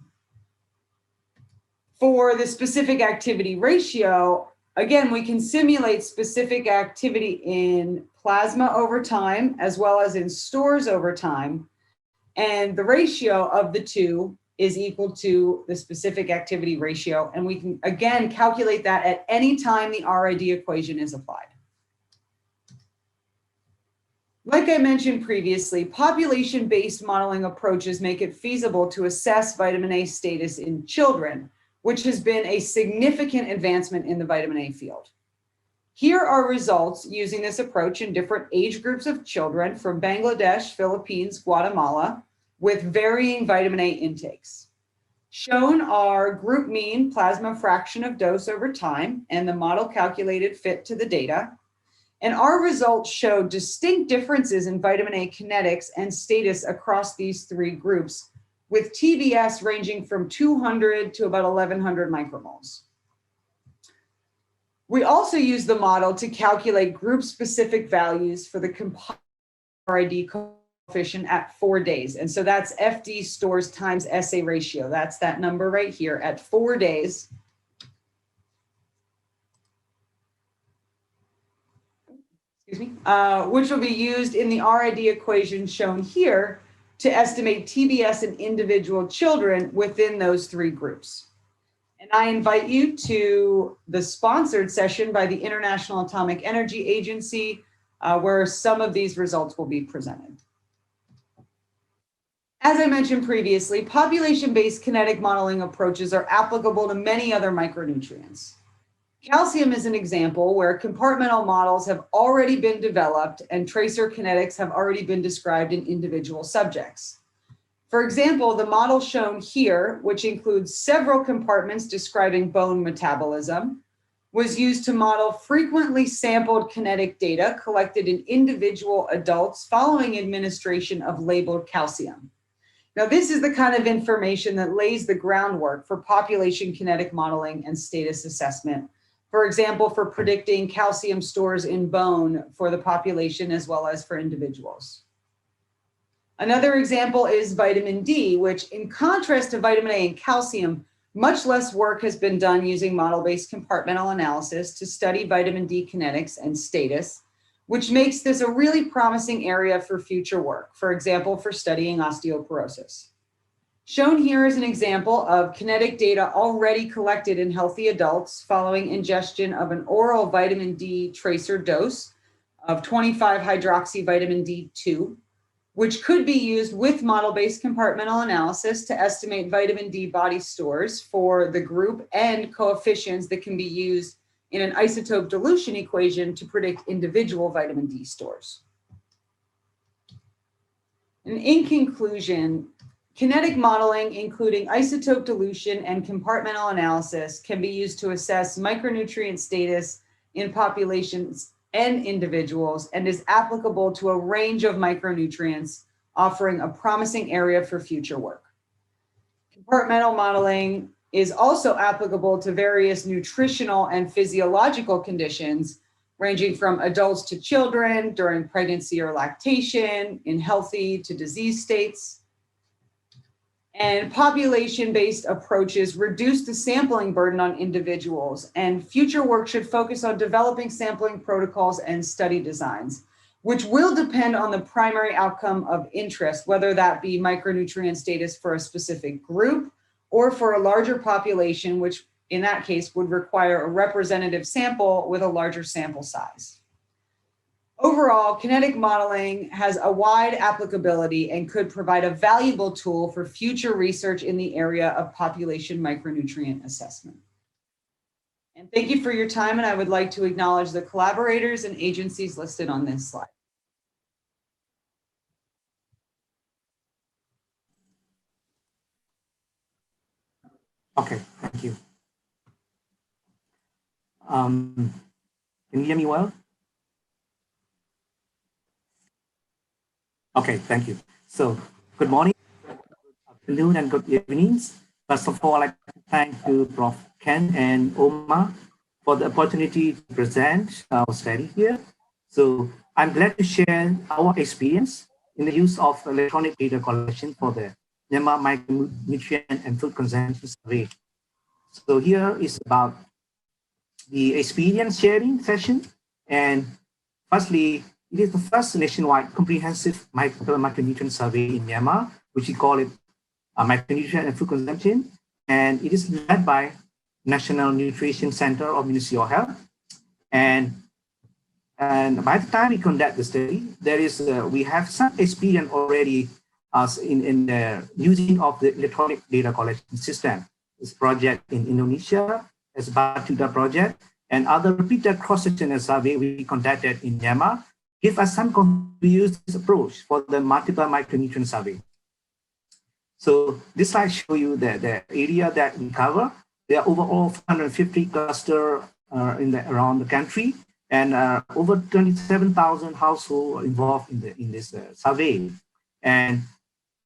For the specific activity ratio, again, we can simulate specific activity in plasma over time, as well as in stores over time. And the ratio of the two is equal to the specific activity ratio. And we can, again, calculate that at any time the RAD equation is applied. Like I mentioned previously, population-based modeling approaches make it feasible to assess vitamin A status in children, which has been a significant advancement in the vitamin A field. Here are results using this approach in different age groups of children from Bangladesh, Philippines, Guatemala, with varying vitamin A intakes. Shown are group mean plasma fraction of dose over time and the model calculated fit to the data. And our results show distinct differences in vitamin A kinetics and status across these 3 groups, with TBS ranging from 200 to about 1100 micromoles. We also use the model to calculate group-specific values for the composite RAD coefficient at 4 days. And so that's FD stores times SA ratio. That's that number right here at 4 days. Which will be used in the RAD equation shown here to estimate TBS in individual children within those 3 groups. And I invite you to the sponsored session by the International Atomic Energy Agency, where some of these results will be presented. As I mentioned previously, population-based kinetic modeling approaches are applicable to many other micronutrients. Calcium is an example where compartmental models have already been developed and tracer kinetics have already been described in individual subjects. For example, the model shown here, which includes several compartments describing bone metabolism, was used to model frequently sampled kinetic data collected in individual adults following administration of labeled calcium. Now, this is the kind of information that lays the groundwork for population kinetic modeling and status assessment. For example, for predicting calcium stores in bone for the population as well as for individuals. Another example is vitamin D, which in contrast to vitamin A and calcium, much less work has been done using model-based compartmental analysis to study vitamin D kinetics and status, which makes this a really promising area for future work, for example, for studying osteoporosis. Shown here is an example of kinetic data already collected in healthy adults following ingestion of an oral vitamin D tracer dose of 25 hydroxy vitamin D2, which could be used with model-based compartmental analysis to estimate vitamin D body stores for the group and coefficients that can be used in an isotope dilution equation to predict individual vitamin D stores. And in conclusion, kinetic modeling, including isotope dilution and compartmental analysis, can be used to assess micronutrient status in populations and individuals and is applicable to a range of micronutrients, offering a promising area for future work. Compartmental modeling is also applicable to various nutritional and physiological conditions, ranging from adults to children during pregnancy or lactation, in healthy to disease states. And population-based approaches reduce the sampling burden on individuals, and future work should focus on developing sampling protocols and study designs, which will depend on the primary outcome of interest, whether that be micronutrient status for a specific group or for a larger population, which in that case would require a representative sample with a larger sample size. Overall, kinetic modeling has a wide applicability and could provide a valuable tool for future research in the area of population micronutrient assessment. And thank you for your time, and I would like to acknowledge the collaborators and agencies listed on this slide. Okay, thank you. Can you hear me well? Okay, thank you. So, good morning, good afternoon, and good evenings. First of all, I'd like to thank you, Prof. Ken and Omar, for the opportunity to present our study here. So, I'm glad to share our experience in the use of electronic data collection for the Myanmar Micronutrient and Food Consumption Survey. So here is about the experience sharing session. And firstly, it is the first nationwide comprehensive micronutrient survey in Myanmar, which we call it Micronutrient and Food Consumption. And it is led by National Nutrition Center of Ministry of Health. And by the time we conduct the study, there is we have some experience already in the using of the electronic data collection system. This project in Indonesia as Batuta project and other repeated cross-sectional survey we conducted in Myanmar give us some confused approach for the multiple micronutrient survey. So this slide show you the area that we cover. There are overall 450 clusters around the country, and over 27,000 households involved in this survey. And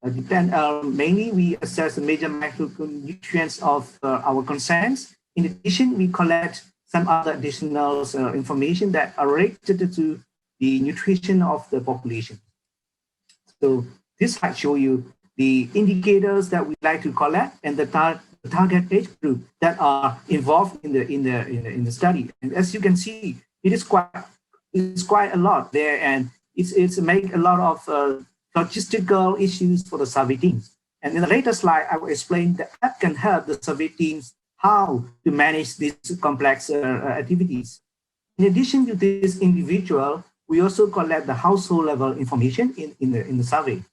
mainly we assess the major micronutrients of our concerns. In addition, we collect some other additional information that are related to the nutrition of the population. So this slide show you the indicators that we like to collect and the target age group that are involved in the study. And as you can see, it is quite a lot there, and it's make a lot of logistical issues for the survey teams. And in the later slide, I will explain that app can help the survey teams how to manage these complex activities. In addition to this individual, we also collect the household level information in the survey.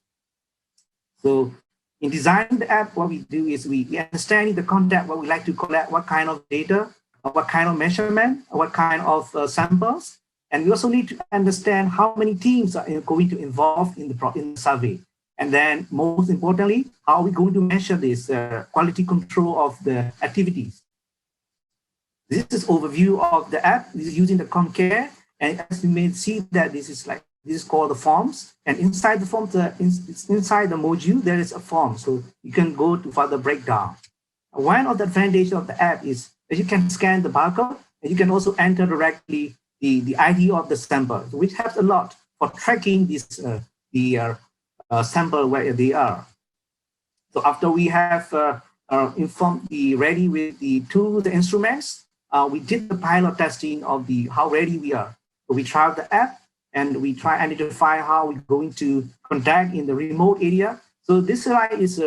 So in designing the app, what we do is we understand the content, what we like to collect, what kind of data, what kind of measurement, what kind of samples. And we also need to understand how many teams are going to involve in the survey. And then most importantly, how are we going to measure this quality control of the activities. This is overview of the app. This is using the ComCare. And as you may see that this is called the forms. And inside the forms, inside the module, there is a form. So you can go to further breakdown. One of the advantages of the app is that you can scan the barcode and you can also enter directly the ID of the sample, which helps a lot for tracking this sample where they are. So after we have ready with the tools, the instruments, we did the pilot testing of how ready we are. So we tried the app and we try and identify how we're going to contact in the remote area. So this slide is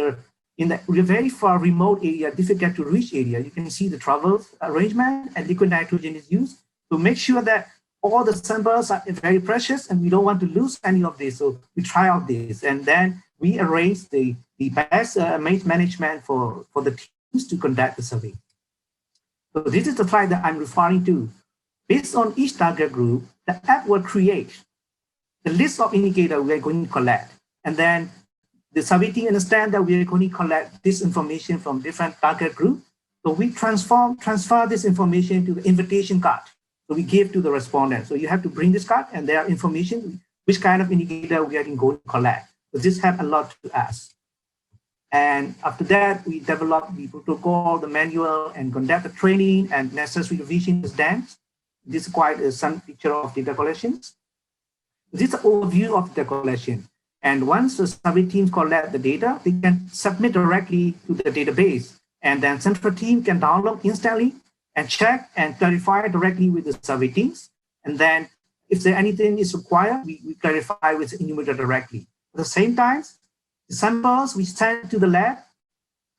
in the very far remote area, difficult to reach area. You can see the travel arrangement and liquid nitrogen is used to make sure that all the samples are very precious and we don't want to lose any of this. So we try out this, and then we arrange the best management for the teams to conduct the survey. So this is the slide that I'm referring to. Based on each target group, the app will create the list of indicators we are going to collect. And then the survey team understand that we are going to collect this information from different target groups. So we transfer this information to the invitation card. So we give to the respondent. So you have to bring this card and there are information, which kind of indicator we are going to collect. So this helps a lot to us. And after that, we develop the protocol, the manual, and conduct the training and necessary revision is done. This is quite a some picture of data collections. This is an overview of data collection. And once the survey teams collect the data, they can submit directly to the database. And then central team can download instantly and check and clarify directly with the survey teams. And then if there anything is required, we clarify with the enumerator directly. At the same time, the samples we send to the lab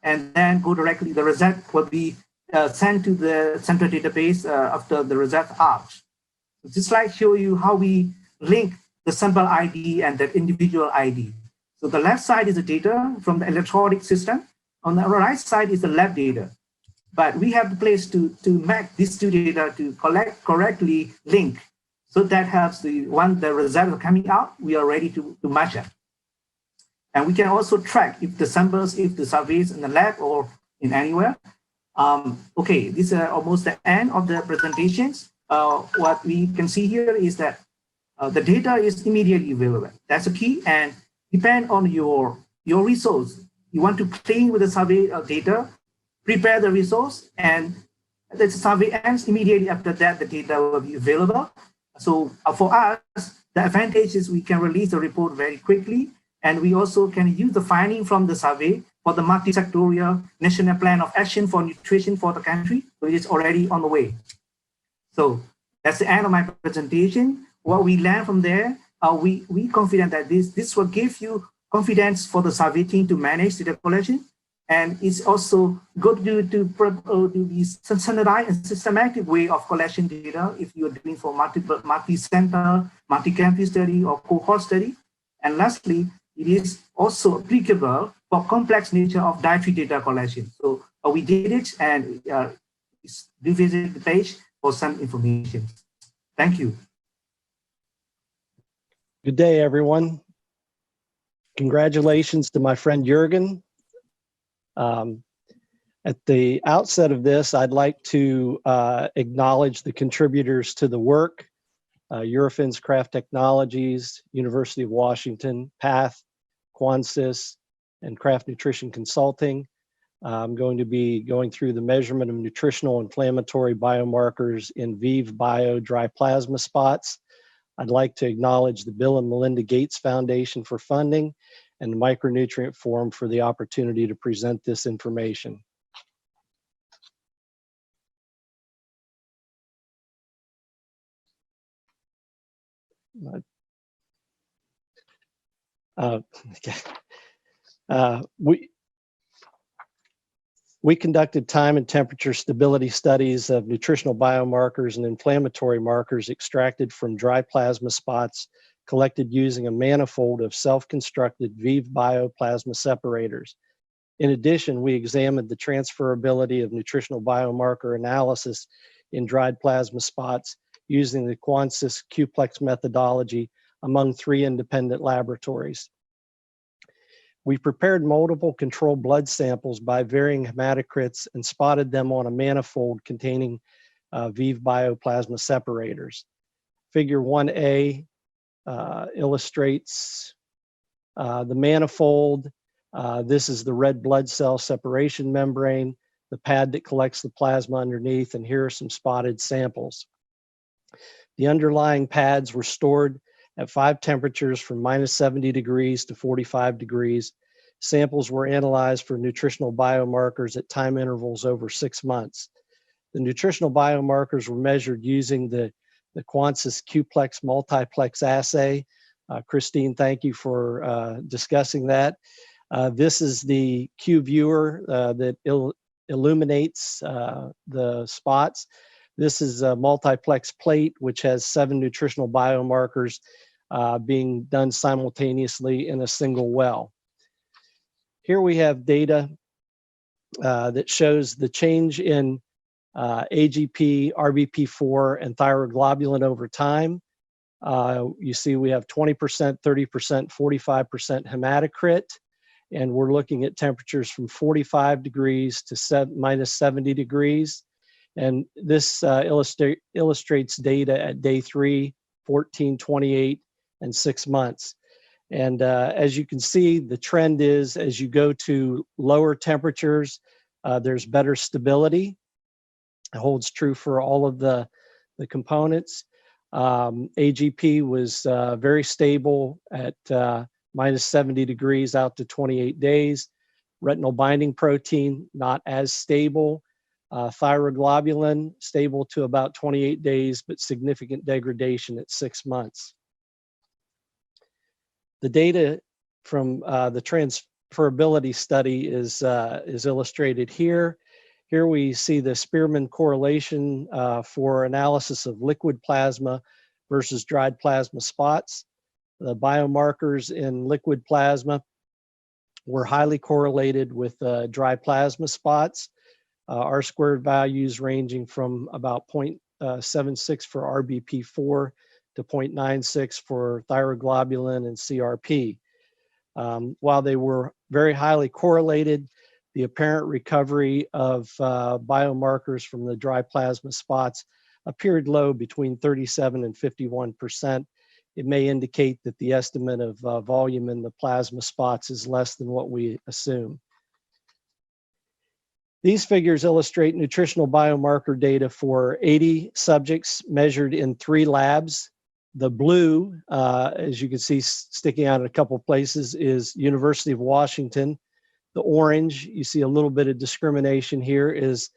and then go directly, the result will be sent to the central database after the results out. So this slide shows you how we link the sample ID and the individual ID. So the left side is the data from the electronic system. On the right side is the lab data. But we have the place to make these two data to correctly link. So that helps when the results are coming out, we are ready to match it. And we can also track if the samples, if the surveys in the lab or in anywhere. Okay, this is almost the end of the presentations. What we can see here is that the data is immediately available. That's the key, and depend on your resource. You want to clean with the survey data, prepare the resource, and the survey ends immediately after that, the data will be available. So for us, the advantage is we can release the report very quickly, and we also can use the finding from the survey for the multi-sectorial national plan of action for nutrition for the country, which is already on the way. So that's the end of my presentation. What we learn from there, we confident that this will give you confidence for the survey team to manage data collection. And it's also good to be standardized and systematic way of collection data if you're doing for multi-center, multi-country study or cohort study. And lastly, it is also applicable for complex nature of dietary data collection. So we did it, and do visit the page for some information. Thank you. Good day, everyone. Congratulations to my friend Jürgen. At the outset of this, I'd like to acknowledge the contributors to the work, Eurofins Craft Technologies, University of Washington, PATH, Quansys, and Craft Nutrition Consulting. I'm going to be going through the measurement of nutritional inflammatory biomarkers in VIV Bio dry plasma spots. I'd like to acknowledge the Bill and Melinda Gates Foundation for funding and the Micronutrient Forum for the opportunity to present this information. We conducted time and temperature stability studies of nutritional biomarkers and inflammatory markers extracted from dry plasma spots collected using a manifold of self-constructed VIV Bio plasma separators. In addition, we examined the transferability of nutritional biomarker analysis in dried plasma spots using the Quansys Qplex methodology among 3 independent laboratories. We prepared multiple control blood samples by varying hematocrits and spotted them on a manifold containing VIV Bio plasma separators. Figure 1A illustrates the manifold. This is the red blood cell separation membrane, the pad that collects the plasma underneath, and here are some spotted samples. The underlying pads were stored at 5 temperatures from -70 degrees to 45 degrees. Samples were analyzed for nutritional biomarkers at time intervals over 6 months. The nutritional biomarkers were measured using the Quansys Qplex multiplex assay. Christine, thank you for discussing that. This is the Q viewer that illuminates the spots. This is a multiplex plate, which has 7 nutritional biomarkers being done simultaneously in a single well. Here we have data that shows the change in AGP, RBP4, and thyroglobulin over time. You see we have 20%, 30%, 45% hematocrit, and we're looking at temperatures from 45 degrees to minus 70 degrees. And this illustrates data at day 3, 14, 28, and 6 months. And as you can see, the trend is as you go to lower temperatures, there's better stability. It holds true for all of the components. AGP was very stable at minus 70 degrees out to 28 days. Retinal binding protein, not as stable. Thyroglobulin, stable to about 28 days, but significant degradation at 6 months. The data from the transferability study is illustrated here. Here we see the Spearman correlation for analysis of liquid plasma versus dried plasma spots. The biomarkers in liquid plasma were highly correlated with dry plasma spots. R-squared values ranging from about 0.76 for RBP4 to 0.96 for thyroglobulin and CRP. While they were very highly correlated, the apparent recovery of biomarkers from the dry plasma spots appeared low, between 37 and 51%. It may indicate that the estimate of volume in the plasma spots is less than what we assume. These figures illustrate nutritional biomarker data for 80 subjects measured in 3 labs. The blue, as you can see sticking out in a couple of places, is University of Washington. The orange, you see a little bit of discrimination here, is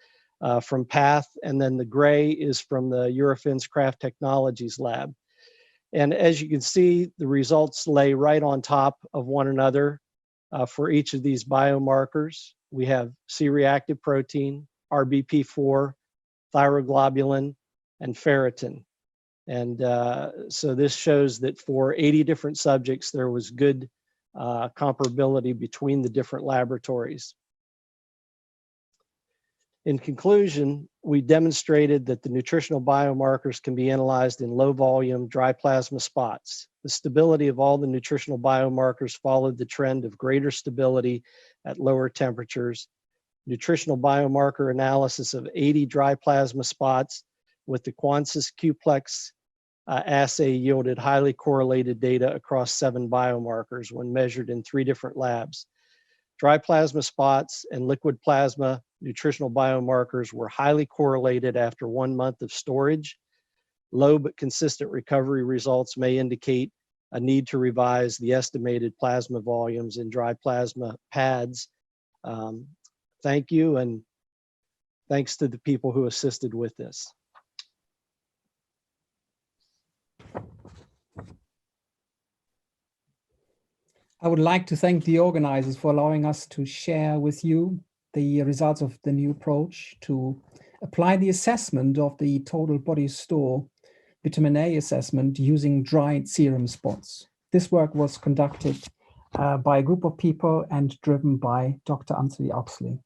from PATH, and then the gray is from the Eurofins Craft Technologies lab. And as you can see, the results lay right on top of one another for each of these biomarkers. We have C-reactive protein, RBP4, thyroglobulin, and ferritin. And so this shows that for 80 different subjects, there was good comparability between the different laboratories. In conclusion, we demonstrated that the nutritional biomarkers can be analyzed in low volume dry plasma spots. The stability of all the nutritional biomarkers followed the trend of greater stability at lower temperatures. Nutritional biomarker analysis of 80 dry plasma spots with the Quansis Qplex assay yielded highly correlated data across 7 biomarkers when measured in 3 different labs. Dry plasma spots and liquid plasma nutritional biomarkers were highly correlated after 1 month of storage. Low but consistent recovery results may indicate a need to revise the estimated plasma volumes in dry plasma pads. Thank you, and thanks to the people who assisted with this. I would like to thank the organizers for allowing us to share with you the results of the new approach to apply the assessment of the total body store vitamin A assessment using dried serum spots. This work was conducted by a group of people and driven by Dr. Anthony Oxley.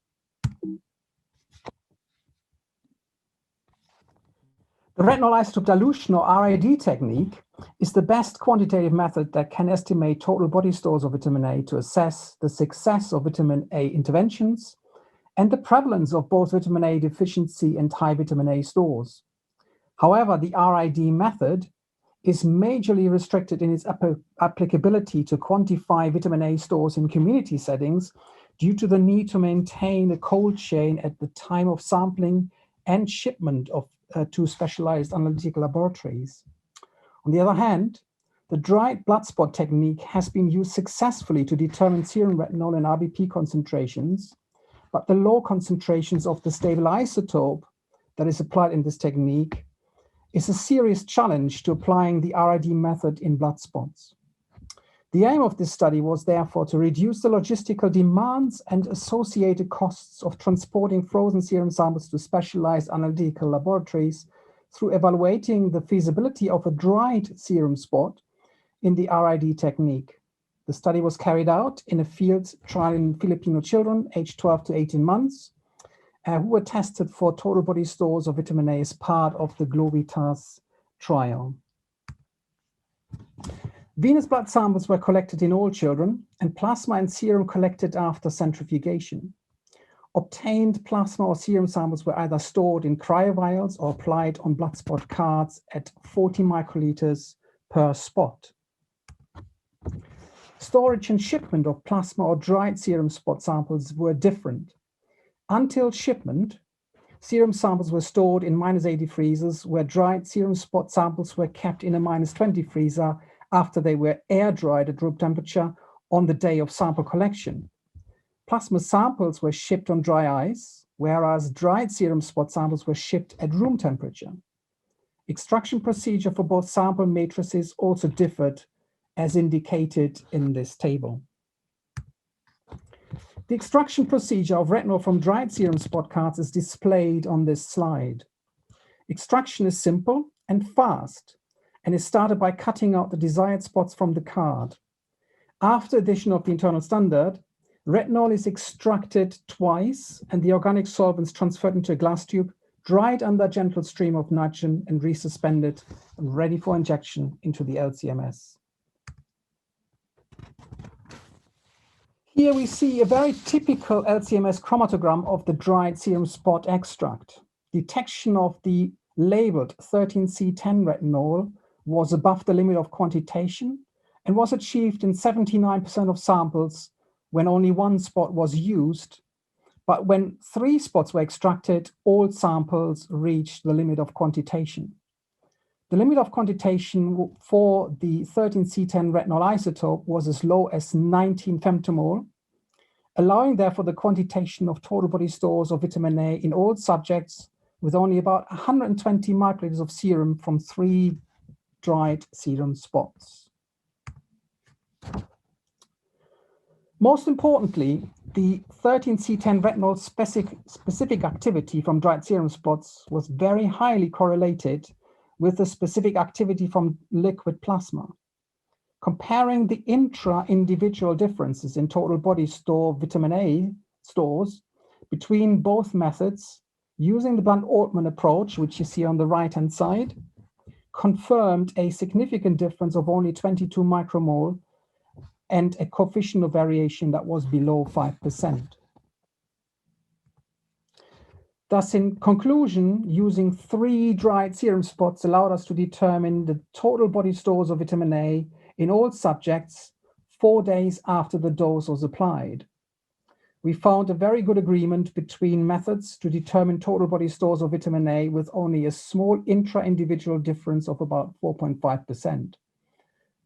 The retinol isotope dilution, or RID technique, is the best quantitative method that can estimate total body stores of vitamin A to assess the success of vitamin A interventions and the prevalence of both vitamin A deficiency and high vitamin A stores. However, the RID method is majorly restricted in its applicability to quantify vitamin A stores in community settings due to the need to maintain a cold chain at the time of sampling and shipment of to specialized analytical laboratories. On the other hand, the dried blood spot technique has been used successfully to determine serum retinol and RBP concentrations, but the low concentrations of the stable isotope that is applied in this technique is a serious challenge to applying the RID method in blood spots. The aim of this study was therefore to reduce the logistical demands and associated costs of transporting frozen serum samples to specialized analytical laboratories through evaluating the feasibility of a dried serum spot in the RID technique. The study was carried out in a field trial in Filipino children aged 12 to 18 months who were tested for total body stores of vitamin A as part of the Glovitas trial. Venous blood samples were collected in all children and plasma and serum collected after centrifugation. Obtained plasma or serum samples were either stored in cryovials or applied on blood spot cards at 40 microliters per spot. Storage and shipment of plasma or dried serum spot samples were different. Until shipment, serum samples were stored in -80 freezers, where dried serum spot samples were kept in a -20 freezer after they were air dried at room temperature on the day of sample collection. Plasma samples were shipped on dry ice, whereas dried serum spot samples were shipped at room temperature. Extraction procedure for both sample matrices also differed, as indicated in this table. The extraction procedure of retinol from dried serum spot cards is displayed on this slide. Extraction is simple and fast, and is started by cutting out the desired spots from the card. After addition of the internal standard, retinol is extracted twice and the organic solvents transferred into a glass tube, dried under a gentle stream of nitrogen and resuspended and ready for injection into the LCMS. Here we see a very typical LCMS chromatogram of the dried serum spot extract. Detection of the labeled 13C10 retinol was above the limit of quantitation and was achieved in 79% of samples when only one spot was used. But when 3 spots were extracted, all samples reached the limit of quantitation. The limit of quantitation for the 13C10 retinol isotope was as low as 19 femtomole, allowing therefore the quantitation of total body stores of vitamin A in all subjects with only about 120 microliters of serum from 3 dried serum spots. Most importantly, the 13C10 retinol specific activity from dried serum spots was very highly correlated with the specific activity from liquid plasma. Comparing the intra-individual differences in total body store vitamin A stores between both methods using the Blunt-Ortman approach, which you see on the right-hand side, confirmed a significant difference of only 22 micromole and a coefficient of variation that was below 5%. Thus, in conclusion, using 3 dried serum spots allowed us to determine the total body stores of vitamin A in all subjects 4 days after the dose was applied. We found a very good agreement between methods to determine total body stores of vitamin A with only a small intra-individual difference of about 4.5%.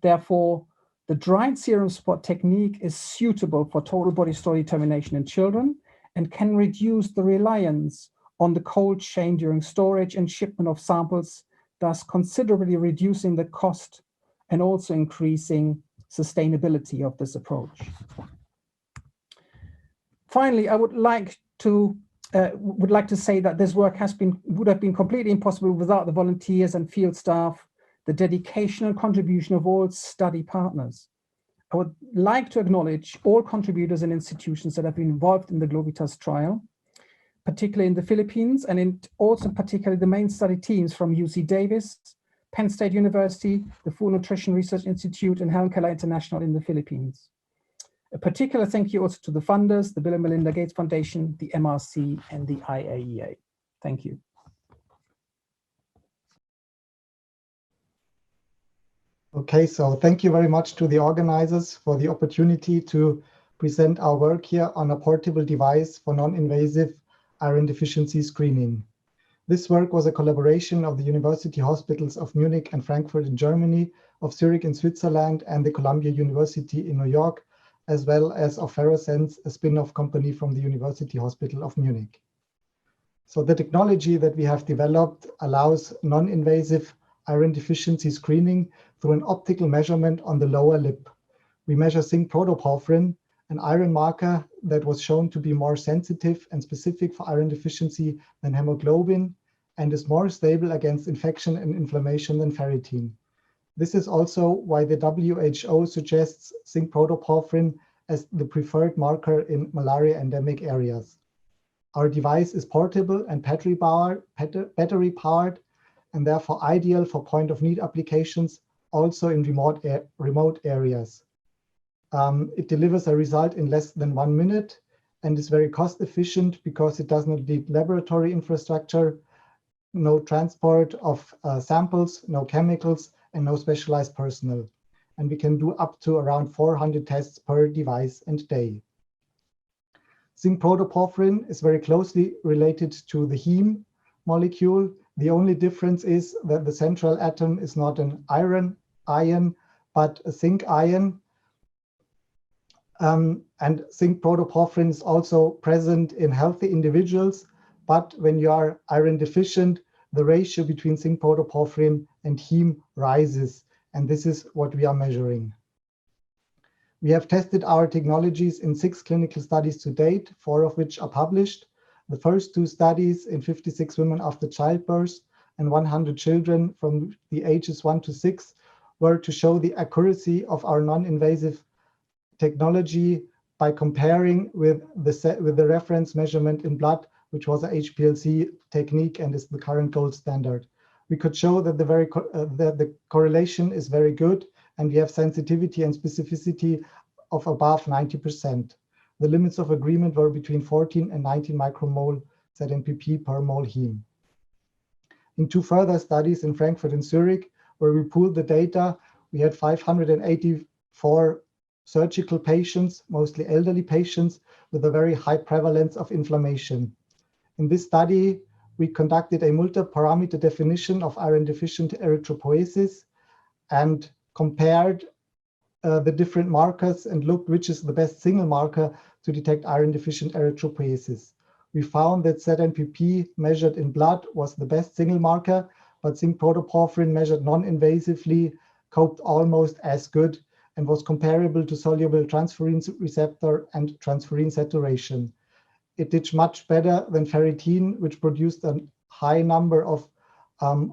Therefore, the dried serum spot technique is suitable for total body store determination in children and can reduce the reliance on the cold chain during storage and shipment of samples, thus considerably reducing the cost and also increasing sustainability of this approach. Finally, I would like to say that this work would have been completely impossible without the volunteers and field staff, the dedication and contribution of all study partners. I would like to acknowledge all contributors and institutions that have been involved in the Glovitas trial, particularly in the Philippines, and also particularly the main study teams from UC Davis, Penn State University, the Food Nutrition Research Institute, and Helen Keller International in the Philippines. A particular thank you also to the funders, the Bill and Melinda Gates Foundation, the MRC, and the IAEA. Thank you. Okay, so thank you very much to the organizers for the opportunity to present our work here on a portable device for non-invasive iron deficiency screening. This work was a collaboration of the University Hospitals of Munich and Frankfurt in Germany, of Zurich in Switzerland, and the Columbia University in New York, as well as of Ferrosense, a spin-off company from the University Hospital of Munich. So the technology that we have developed allows non-invasive iron deficiency screening through an optical measurement on the lower lip. We measure zinc protoporphyrin, an iron marker that was shown to be more sensitive and specific for iron deficiency than hemoglobin and is more stable against infection and inflammation than ferritin. This is also why the WHO suggests zinc protoporphyrin as the preferred marker in malaria endemic areas. Our device is portable and battery powered, and therefore ideal for point-of-need applications, also in remote areas. It delivers a result in less than 1 minute and is very cost efficient because it does not need laboratory infrastructure, no transport of samples, no chemicals, and no specialized personnel. And we can do up to around 400 tests per device and day. Zinc protoporphyrin is very closely related to the heme molecule. The only difference is that the central atom is not an iron ion, but a zinc ion. And zinc protoporphyrin is also present in healthy individuals, but when you are iron deficient, the ratio between zinc protoporphyrin and heme rises, and this is what we are measuring. We have tested our technologies in 6 clinical studies to date, 4 of which are published. The first 2 studies in 56 women after childbirth and 100 children from the ages 1 to 6 were to show the accuracy of our non-invasive technology by comparing with the reference measurement in blood, which was a HPLC technique and is the current gold standard. We could show that the correlation is very good, and we have sensitivity and specificity of above 90%. The limits of agreement were between 14 and 19 micromole ZNPP per mole heme. In 2 further studies in Frankfurt and Zurich, where we pooled the data, we had 584 surgical patients, mostly elderly patients, with a very high prevalence of inflammation. In this study, we conducted a multi-parameter definition of iron-deficient erythropoiesis and compared the different markers and looked which is the best single marker to detect iron-deficient erythropoiesis. We found that ZNPP measured in blood was the best single marker, but zinc protoporphyrin measured non-invasively coped almost as good and was comparable to soluble transferrin receptor and transferrin saturation. It did much better than ferritin, which produced a high number of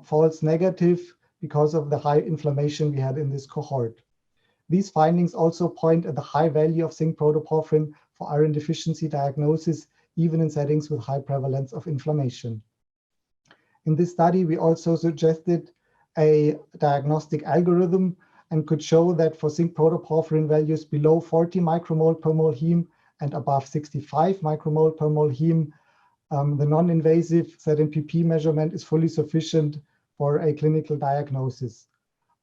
false negative because of the high inflammation we had in this cohort. These findings also point at the high value of zinc protoporphyrin for iron deficiency diagnosis, even in settings with high prevalence of inflammation. In this study, we also suggested a diagnostic algorithm and could show that for zinc protoporphyrin values below 40 micromole per mole heme and above 65 micromole per mole heme, the non-invasive ZNPP measurement is fully sufficient for a clinical diagnosis.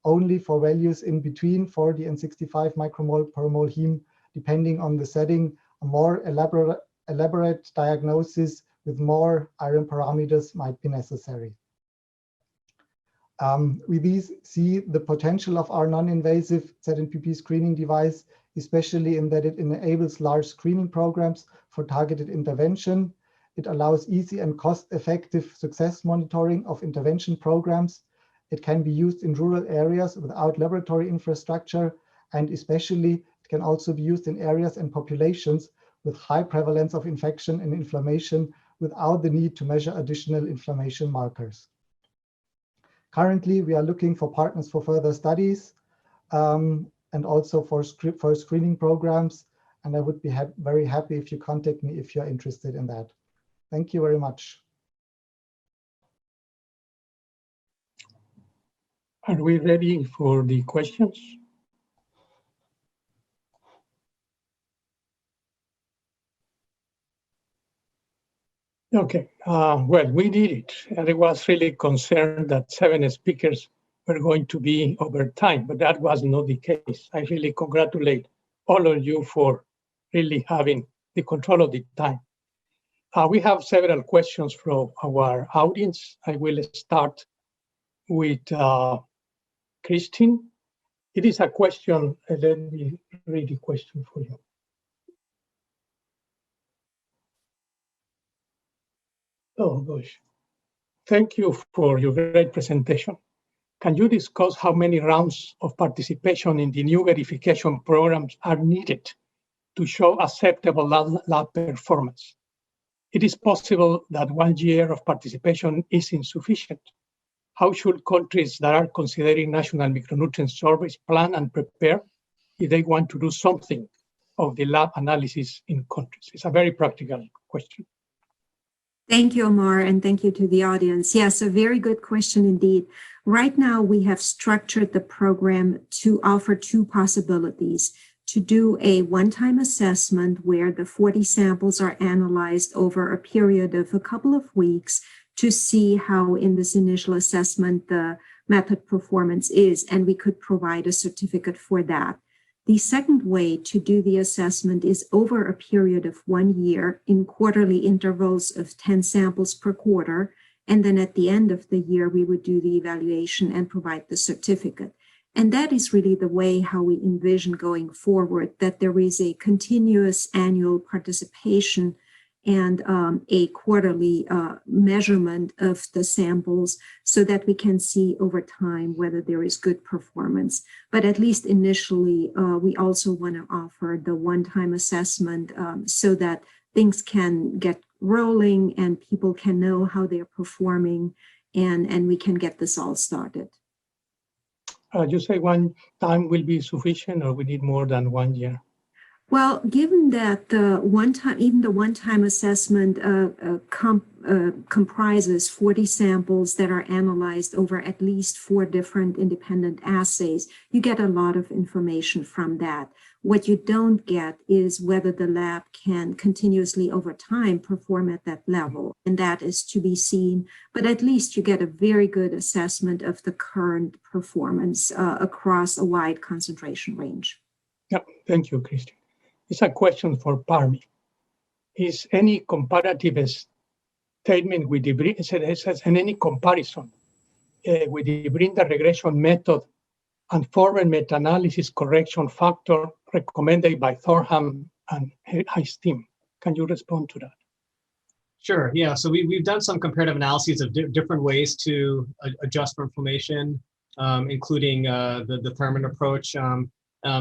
Only for values in between 40 and 65 micromole per mole heme, depending on the setting, a more elaborate diagnosis with more iron parameters might be necessary. With these, see the potential of our non-invasive ZNPP screening device, especially in that it enables large screening programs for targeted intervention. It allows easy and cost-effective success monitoring of intervention programs. It can be used in rural areas without laboratory infrastructure, and especially it can also be used in areas and populations with high prevalence of infection and inflammation without the need to measure additional inflammation markers. Currently, we are looking for partners for further studies and also for screening programs, and I would be very happy if you contact me if you're interested in that. Thank you very much. Are we ready for the questions? Okay, well, we did it. I was really concerned that 7 speakers were going to be over time, but that was not the case. I really congratulate all of you for really having the control of the time. We have several questions from our audience. I will start with Christine. It is a question, let me read the question for you. Oh gosh, thank you for your great presentation. Can you discuss how many rounds of participation in the new verification programs are needed to show acceptable lab performance? It is possible that 1 year of participation is insufficient. How should countries that are considering national micronutrient surveys plan and prepare if they want to do something of the lab analysis in countries? It's a very practical question. Thank you, Omar, and thank you to the audience. Yes, a very good question indeed. Right now, we have structured the program to offer two possibilities: to do a one-time assessment where the 40 samples are analyzed over a period of a couple of weeks to see how in this initial assessment the method performance is, and we could provide a certificate for that. The second way to do the assessment is over a period of 1 year in quarterly intervals of 10 samples per quarter. And then at the end of the year, we would do the evaluation and provide the certificate. And that is really the way how we envision going forward, that there is a continuous annual participation and a quarterly measurement of the samples so that we can see over time whether there is good performance. But at least initially, we also want to offer the one-time assessment so that things can get rolling and people can know how they're performing, and we can get this all started. You say 1 time will be sufficient, or we need more than 1 year? Well, given that the one-time assessment comprises 40 samples that are analyzed over at least 4 different independent assays, you get a lot of information from that. What you don't get is whether the lab can continuously over time perform at that level, and that is to be seen. But at least you get a very good assessment of the current performance across a wide concentration range. Yeah, thank you, Christian. It's a question for Parmi. Is any comparative statement with the any comparison with the Brinda regression method and forward meta-analysis correction factor recommended by Thorham and his team? Can you respond to that? Sure, yeah, so we've done some comparative analyses of different ways to adjust for inflammation, including the Thurman approach,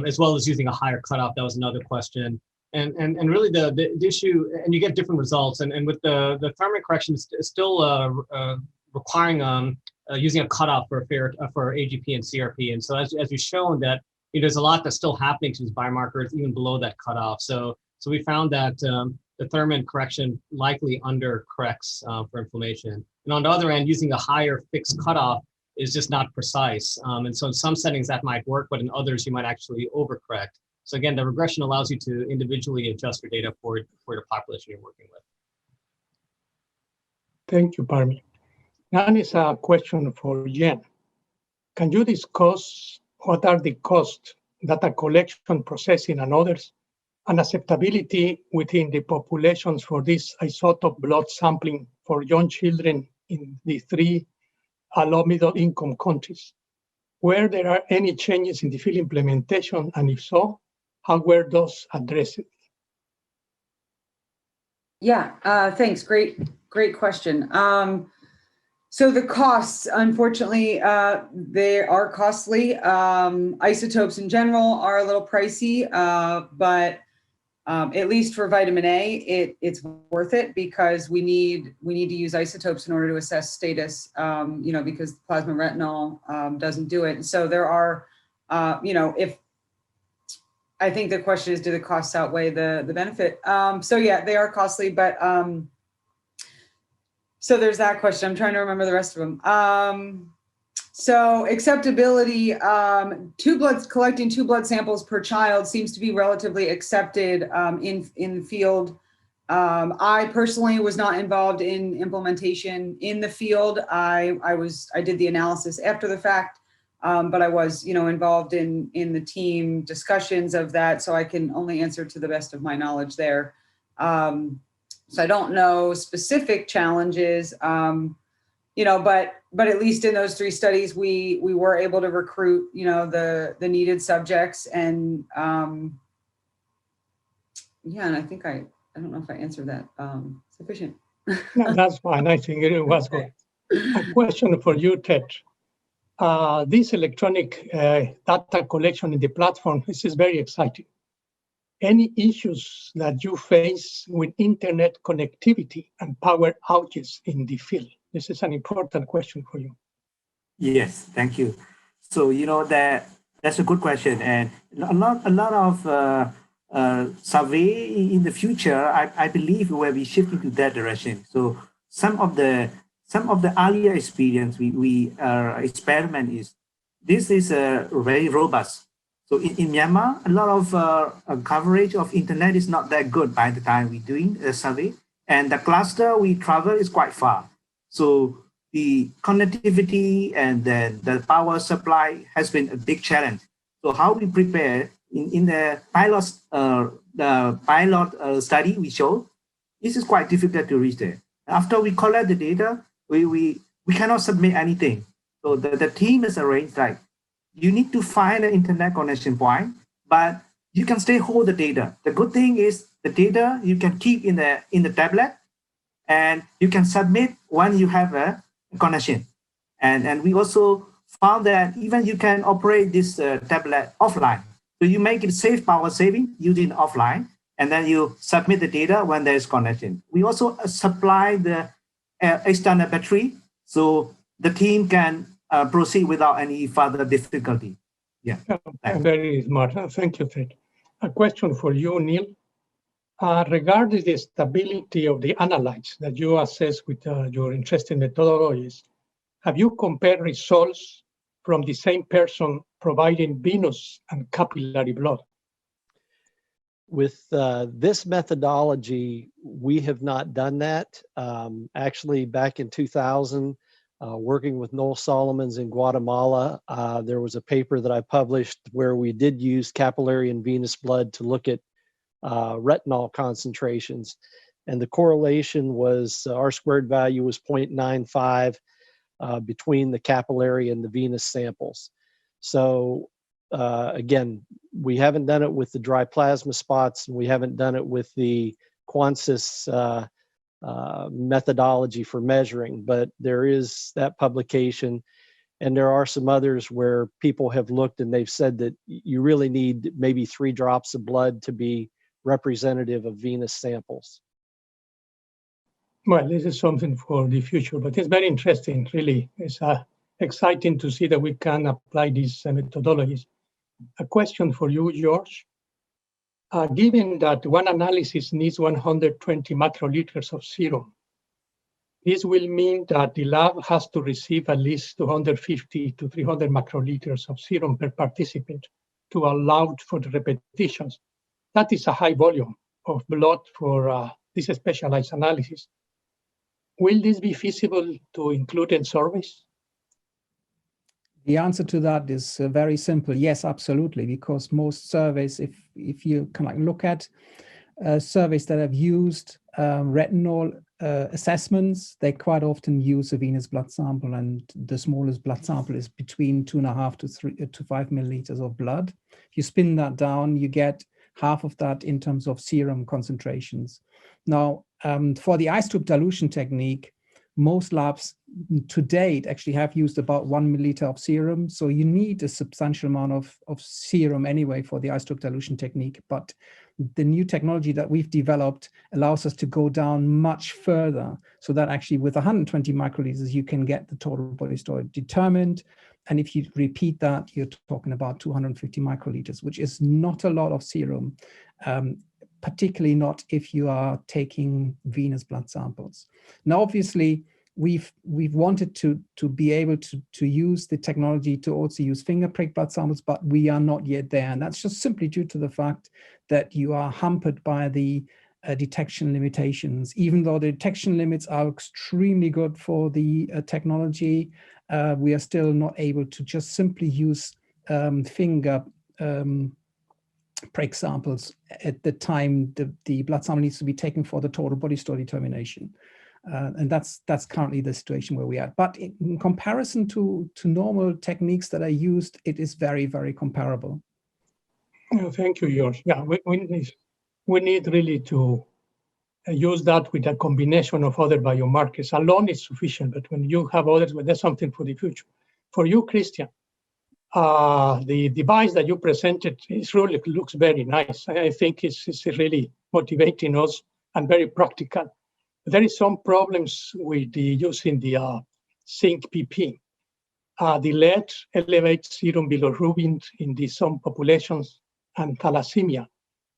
as well as using a higher cutoff. That was another question. And really the issue, and you get different results, and with the Thurman correction is still requiring using a cutoff for AGP and CRP. And so as we've shown that there's a lot that's still happening to these biomarkers even below that cutoff. So we found that the Thurman correction likely undercorrects for inflammation. And on the other end, using a higher fixed cutoff is just not precise. And so in some settings that might work, but in others you might actually overcorrect. So again, the regression allows you to individually adjust your data for the population you're working with. Thank you, Parmi. Now is a question for Jen. Can you discuss what are the costs, data collection, processing, and others, and acceptability within the populations for this isotope blood sampling for young children in the 3 low middle income countries? Were there any changes in the field implementation, and if so, how were those addressed? Yeah, thanks. Great question. So the costs, unfortunately, they are costly. Isotopes in general are a little pricey, but at least for vitamin A, it's worth it because we need to use isotopes in order to assess status, because plasma retinol doesn't do it. And so there are, if I think the question is, do the costs outweigh the benefit? So yeah, they are costly, but so there's that question. I'm trying to remember the rest of them. So acceptability, collecting 2 blood samples per child seems to be relatively accepted in the field. I personally was not involved in implementation in the field. I did the analysis after the fact, but I was, involved in the team discussions of that. So I can only answer to the best of my knowledge there. So I don't know specific challenges, but at least in those 3 studies, we were able to recruit, the needed subjects, and and I think I don't know if I answered that sufficient. No, that's fine. I think it was good. A question for you, Ted. This electronic data collection in the platform, this is very exciting. Any issues that you face with internet connectivity and power outages in the field? This is an important question for you. Yes, thank you. So, you know, that's a good question, and a lot of survey in the future, I believe we'll be shifting to that direction. So some of the earlier experience we experiment is, this is very robust. So in Myanmar, a lot of coverage of internet is not that good by the time we're doing a survey, and the cluster we travel is quite far. So the connectivity and then the power supply has been a big challenge. So how we prepare in the pilot study we showed, this is quite difficult to reach there. After we collect the data, we cannot submit anything. So the team is arranged like, you need to find an internet connection point, but you can still hold the data. The good thing is the data you can keep in the tablet, and you can submit when you have a connection. And we also found that even you can operate this tablet offline. So you make it safe power saving using offline, and then you submit the data when there is connection. We also supply the external battery, so the team can proceed without any further difficulty. Yeah. Very smart. Thank you, Ted. A question for you, Neil. Regarding the stability of the analytes that you assess with your interesting methodologies, have you compared results from the same person providing venous and capillary blood? With this methodology, we have not done that. Actually, back in 2000, working with Noel Solomons in Guatemala, there was a paper that I published where we did use capillary and venous blood to look at retinol concentrations. And the correlation was, R squared value was 0.95 between the capillary and the venous samples. So again, we haven't done it with the dry plasma spots, and we haven't done it with the Quansis methodology for measuring, but there is that publication. And there are some others where people have looked and they've said that you really need maybe 3 drops of blood to be representative of venous samples. Well, this is something for the future, but it's very interesting, really. It's exciting to see that we can apply these methodologies. A question for you, George. Given that one analysis needs 120 macroliters of serum, this will mean that the lab has to receive at least 250 to 300 macroliters of serum per participant to allow for the repetitions. That is a high volume of blood for this specialized analysis. Will this be feasible to include in surveys? The answer to that is very simple. Yes, absolutely, because most surveys, if you can look at surveys that have used retinol assessments, they quite often use a venous blood sample, and the smallest blood sample is between 2.5 to 5 milliliters of blood. If you spin that down, you get half of that in terms of serum concentrations. Now, for the isotope dilution technique, most labs to date actually have used about 1 milliliter of serum. So you need a substantial amount of serum anyway for the isotope dilution technique. But the new technology that we've developed allows us to go down much further, so that actually with 120 microliters, you can get the total body storage determined. And if you repeat that, you're talking about 250 microliters, which is not a lot of serum, particularly not if you are taking venous blood samples. Now, obviously, we've wanted to be able to use the technology to also use finger prick blood samples, but we are not yet there. And that's just simply due to the fact that you are hampered by the detection limitations. Even though the detection limits are extremely good for the technology, we are still not able to just simply use finger prick samples at the time the blood sample needs to be taken for the total body store determination. And that's currently the situation where we are. But in comparison to normal techniques that are used, it is very, very comparable. Thank you, George. Yeah, we need really to use that with a combination of other biomarkers. Alone is sufficient, but when you have others, well, that's something for the future. For you, Christian, the device that you presented really looks very nice. I think it's really motivating us and very practical. There is some problems with using the zinc PP. The lead elevates serum bilirubin in some populations and thalassemia.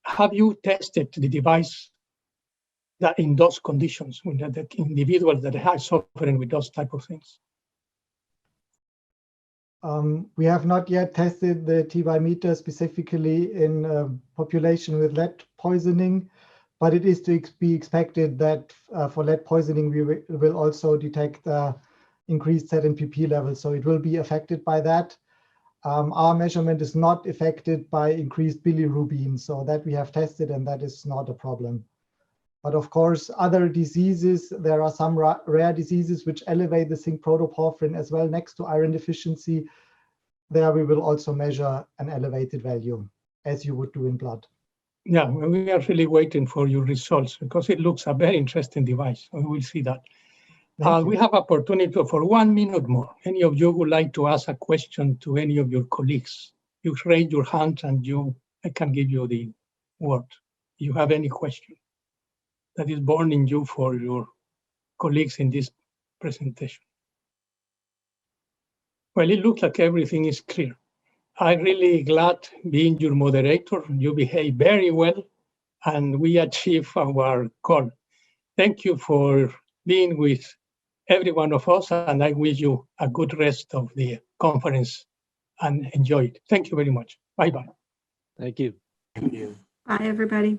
Have you tested the device that in those conditions, when the individuals that are suffering with those type of things? We have not yet tested the T-by meter specifically in a population with lead poisoning, but it is to be expected that for lead poisoning, we will also detect increased ZNPP levels, so it will be affected by that. Our measurement is not affected by increased bilirubin, so that we have tested, and that is not a problem. But of course, other diseases, there are some rare diseases which elevate the zinc protoporphyrin as well next to iron deficiency. There we will also measure an elevated value, as you would do in blood. Yeah, we are really waiting for your results because it looks a very interesting device. We will see that. We have opportunity for 1 minute more. Any of you would like to ask a question to any of your colleagues? You raise your hand and I can give you the word. You have any question that is born in you for your colleagues in this presentation? Well, it looks like everything is clear. I'm really glad being your moderator. You behave very well and we achieve our goal. Thank you for being with every one of us, and I wish you a good rest of the conference and enjoy it. Thank you very much. Bye-bye. Thank you. Thank you. Bye, everybody.